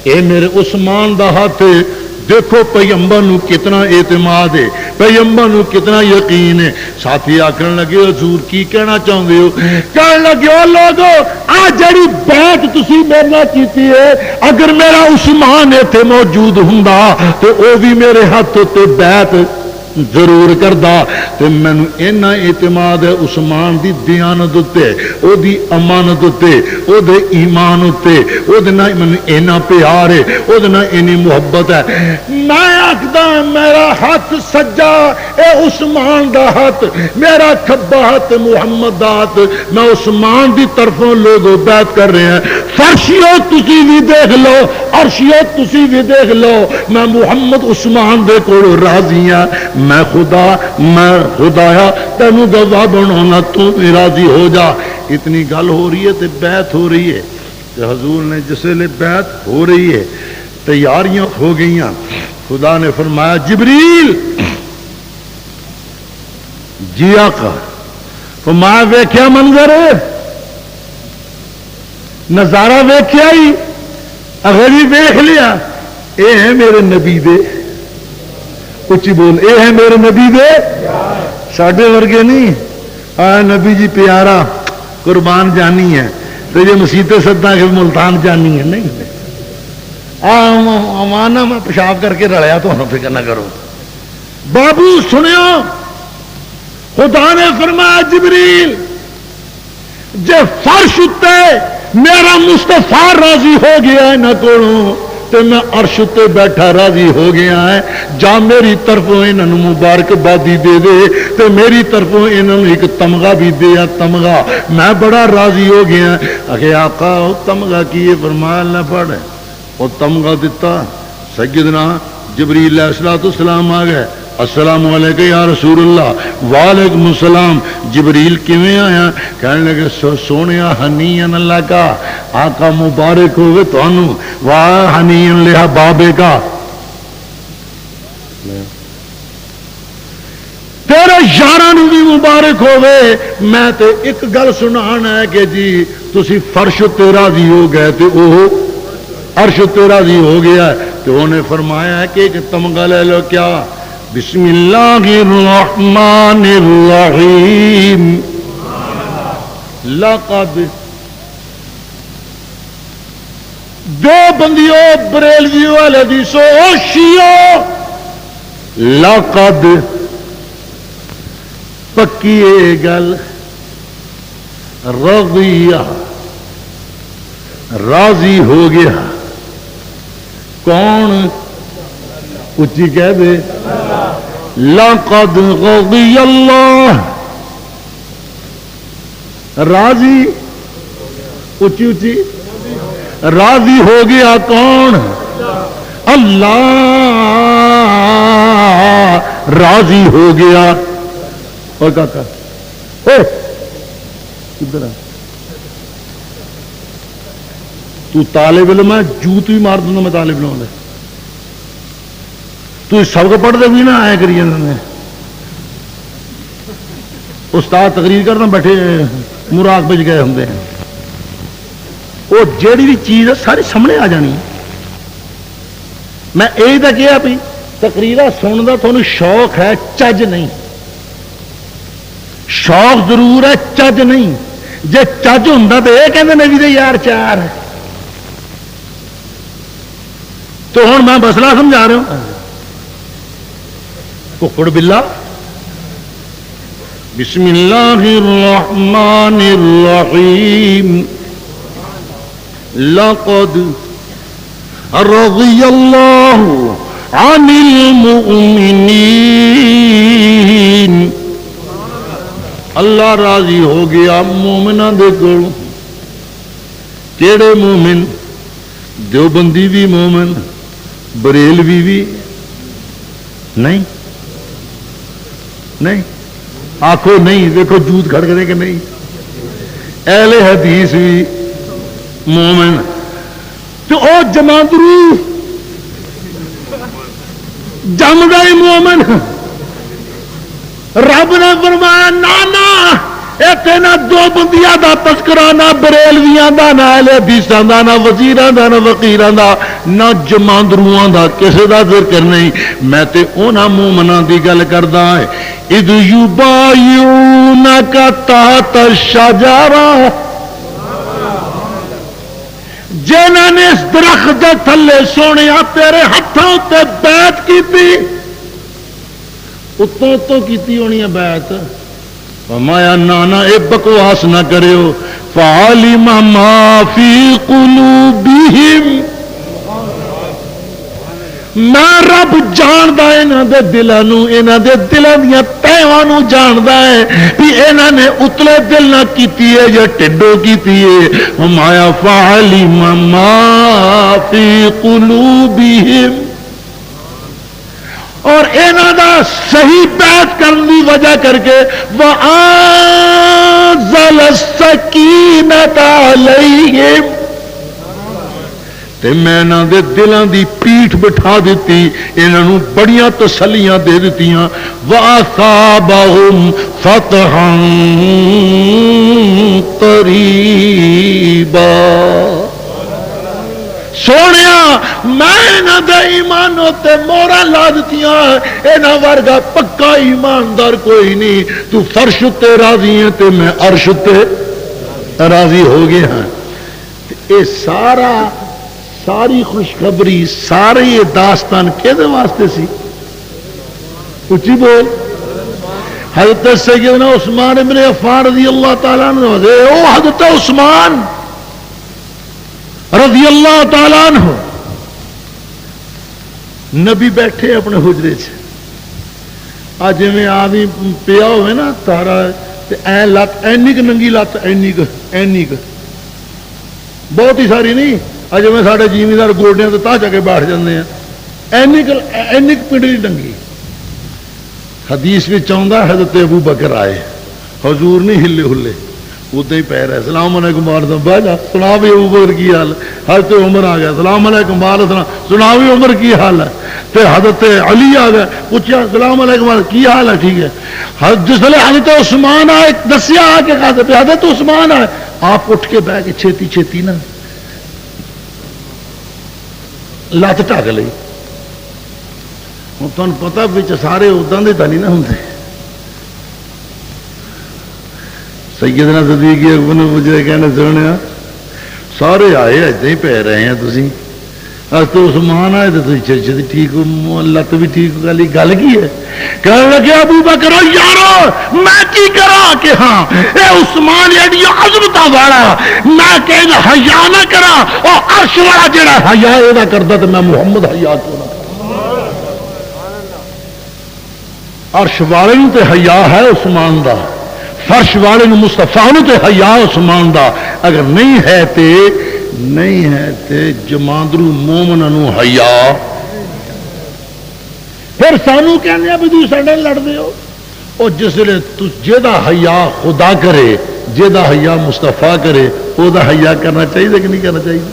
اے میرے عثمان دا ہاتھ ہے۔ دیکھو پیغمبر نو کتنا اعتماد ہے، پیغمبر نو کتنا یقین ہے۔ ساتھی آکھن لگے حضور کی کہنا چاہتے ہو؟ کہنے لگے او لوگو آ جڑی بیعت تسی میرے نال کیتی ہے، اگر میرا عثمان ایتھے موجود ہوندا تے او بھی میرے ہاتھ تے بیعت ضرور کردا تے مینوں اینا اعتماد ہے عثمان دی دیانت تے او دی امانت تے او دے ایمان تے او دے نال مینوں اینا پیار ہے او دے نال اینی محبت ہے میں آکھدا میرا ہاتھ سجا اے عثمان دا ہاتھ میرا کھبا ہاتھ محمد دا ہاتھ میں عثمان دی طرفوں لوگوں بیعت کر رہے ہیں فرشیو تسی بھی دیکھ لو عرشیو تسی بھی دیکھ لو میں محمد عثمان دے کول راضی ہاں میں خدایا تینوں گواہ بنانا تو بھی راضی ہو جا اتنی گل ہو رہی ہے تے بیعت ہو رہی ہے کہ حضور نے جس ویلے بیعت ہو رہی ہے تیاریاں ہو گئیاں خدا نے فرمایا جبریل جی آقا فرمایا ویکھیا منظر نظارہ ویکھیا ہی اگر ہی ویکھ لیا اے ہے میرے نبی دے اچھی بول اے ہے میرے نبی دے ساڈے ورگے نہیں نبی جی پیارا قربان جانی ہے تو یہ مسیطیں سدا کہ ملتان جانی ہے نہیں امانا میں پیشاب کر کے رلیا تو فکر نہ کرو بابو سنو خدا نے فرمایا جبریل جے فرش اتے میرا مصطفیٰ راضی ہو گیا ہے نہ کولوں تے میں عرش تے بیٹھا راضی ہو گیا ہے جا میری طرفوں انہاں نوں مبارکبادی دے دے تے میری طرفوں انہاں نوں ایک تمغہ بھی دے تمغہ میں بڑا راضی ہو گیا کہ آقا او تمغہ کی فرمایا اللہ پڑھ او تمغہ دتا سیدنا جبریل علیہ السلام آ گئے السلام علیکم یا رسول اللہ وعلیکم السلام جبریل کیویں آیا کہنے لگے سونیا ہنین اللہ کا آقا مبارک ہوئے تانوں واہ ہنین لہا بابے کا تیرے یاراں نوں بھی مبارک ہوئے میں تے ایک گل سنانا ہے کہ جی تسی فرش تے راضی ہو گئے تے اوہ عرش تے راضی ہو گیا تو انہوں نے فرمایا ہے کہ ایک تمغہ لے لو کیا بسم اللہ الرحمن الرحیم لقد دو بندیوں بریلوی والے حدیثو شیعو لقد پکی گل رضیہ راضی ہو گیا کون اچھی کہہ دے لقد رضی اللہ راضی اچھی اچھی راضی ہو گیا کون اللہ راضی ہو گیا اور کہتا کدھر تو طالب علم ہے جوت بھی مار دوں میں طالب علم ہے تو سبق پڑھتے بھی نہ آیا کری استاد تقریر کرنا بیٹھے مراقبے بج گئے ہوں وہ جیڑی بھی چیز ہے ساری سامنے آ جانی میں یہی تو کہا بھی تقریر سننے کا تمہیں شوق ہے چج نہیں شوق ضرور ہے چج نہیں جے چج ہوں تو یہ کہتے نبی دے یار چار تو ہوں میں مسئلہ سمجھا رہا ہوں ککڑ بلا بسم اللہ الرحمن الرحیم لقد رضی اللہ عن المؤمنین اللہ راضی ہو گیا مومناں دے کول کیڑے مومن دیوبندی بھی مومن بریلوی بھی نہیں نہیں آخو نہیں دیکھو جوت کھڑ کرے کہ نہیں اہل حدیث بھی مومن تو او جماندرو جمدا ہی مومن رب نے فرمایا نانا اتنے نہ دو بندیاں دا تذکرہ نہ بریلویاں دا نہ اہل حدیثاں دا نہ وزیراں دا نہ فقیراں دا نہ جماندروਆਂ دا کسے دا ذکر نہیں میں تے انہاں مومناں دی گل کردا ہے اذ یبایعونک تحت الشجرہ جنہاں نے اس درخت دے تھلے سونیا تیرے ہتھاں تے بیعت کیتی اتوں کیتی ہونی ہے بیعت. فرمایا نانا اے بکواس نہ کریو. فعلم ما فی قلوبہم، میں رب جاندا انہاں دے دلانوں، انہاں دے دلاں دیاں تہواں نوں جاندا ہے بھی انہاں نے اتلے دل نہ کیتی ہے یا ٹڈو کیتی ہے. فرمایا فعلم ما فی قلوبہم، اور انہاں دا صحیح بیعت کرن دی وجہ کر کے وَأَنزَلَ السَّكِينَةَ عَلَيْهِمْ، تے میں انہاں دے دلاں دی پیٹھ بٹھا دیتی، انہاں بڑیاں تسلیاں دے دیتیاں. وَأَصَابَهُمْ فَتْحًا قَرِيبًا. سونیا میں انہاں دے ایمانوں تے مورا لا دتیاں، انہاں ورگا پکا ایماندار کوئی نہیں. تو فرش تے راضی ہے تے میں عرش تے راضی ہو گیا ہاں. اے ساری خوشخبری، ساری یہ داستان کہدے واسطے سی؟ اچھی بول. حضرت سیدنا عثمان ابن عفان رضی اللہ تعالیٰ عنہ، او حضرت عثمان رضی اللہ تعالیٰ عنہ، نبی بیٹھے اپنے حجرے چ، آج میں آدمی پیا ہوئے نا تارا ای لت اینی ننگی لت اینی بہت ہی ساری نہیں، اج میں سارے زمیندار گوڈیاں تو تا جا کے بیٹھ جاتے ہیں، اینی پنڈلی ڈنگی. حدیث بھی چاہتا حضرت ابو بکر آئے، حضور نہیں ہلے ہلے ادا ہی پی رہے. السلام علیکم بار بہ جا سنا بھی ابو بکر کی حال. حضرت عمر آ گیا، السلام علیکم بار سنا بھی عمر کی حال ہے. پھر حضرت علی آ گیا، پوچھا السلام علیکم کی حال ہے، ٹھیک ہے. جس ویلے حضرت عثمان آئے دسیا آ کے کہا پہ حضرت عثمان آئے، آپ اٹھ کے بہ کے چھتی چھتی نا لت ٹک لی. ہوں تمہیں پتا بچ سارے ادا دے تو نہیں نہ ہوں. سیدنا صدیق اکبر نے پوچھا، کہنے سنیا سارے آئے ادھر ہی پی رہے ہیں تھی، اج تو عثمان آئے تو تھی ٹھیک لت بھی ٹھیک کر لی، گل کی ہے؟ کہنے لگے ابو بکر یارو میں کی کرا کہ ہاں اے عثمان ایڈی عظمت والا، میں کہ حیا نہ کرا، اور عرش والا جڑا حیا یہ کرتا تو میں محمد حیا کیوں نہ کرا. عرش والے تے حیا ہے عثمان دا، فرش والے مصطفیٰ تے حیا عثمان دا. اگر نہیں ہے تے جماندرو مومناں نو حیا. پھر سانو کہنے بھی تسی ساڈے لڑدے ہو. اور جس ویلے جہدا حیا خدا کرے، جہدا حیا مصطفیٰ کرے، وہ دا حیا کرنا چاہیے کہ نہیں کرنا چاہیے؟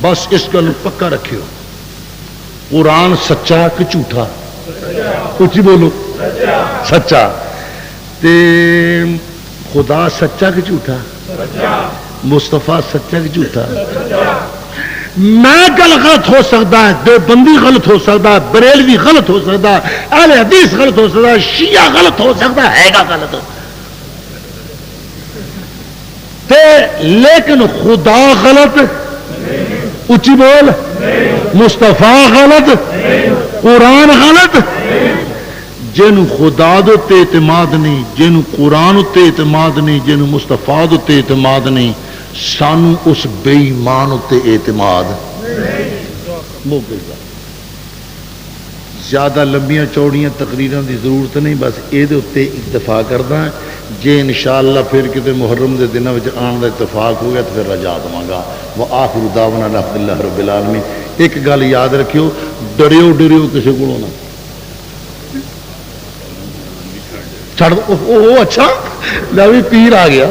بس اس گل پکا رکھیو، قرآن سچا کہ جھوٹا؟ اچھی بولو. سچا. تے خدا سچا کہ جھوٹا؟ مصطفیٰ سچا کہ جھوٹا؟ میں گل غلط ہو سکتا ہے، دیوبندی غلط ہو سکتا ہے، بریلوی غلط ہو سکتا ہے، اہل حدیث غلط ہو سکتا ہے، شیعہ غلط ہو سکتا ہے گا غلط تے، لیکن خدا غلط. اچھی بول. مصطفیٰ غلط، قرآن غلط. جنوں خدا تے اعتماد نہیں، جنوں قرآن تے اعتماد نہیں، جنوں مصطفیٰ تے اعتماد نہیں، سانو اس بے ایمان تے اعتماد. زیادہ لمبیاں چوڑیاں تقریراں دی ضرورت نہیں، بس یہ اکتفا کردا ہے. جے انشاءاللہ پھر کتے محرم دے دنوں وچ آن دا اتفاق ہو گیا تو پھر رجا دواں گا. وآخر دعوانا الحمدللہ رب العالمین. ایک گل یاد رکھیو، ڈریو کسی کو نہ چھڑ. اچھا لو پیر آ گیا.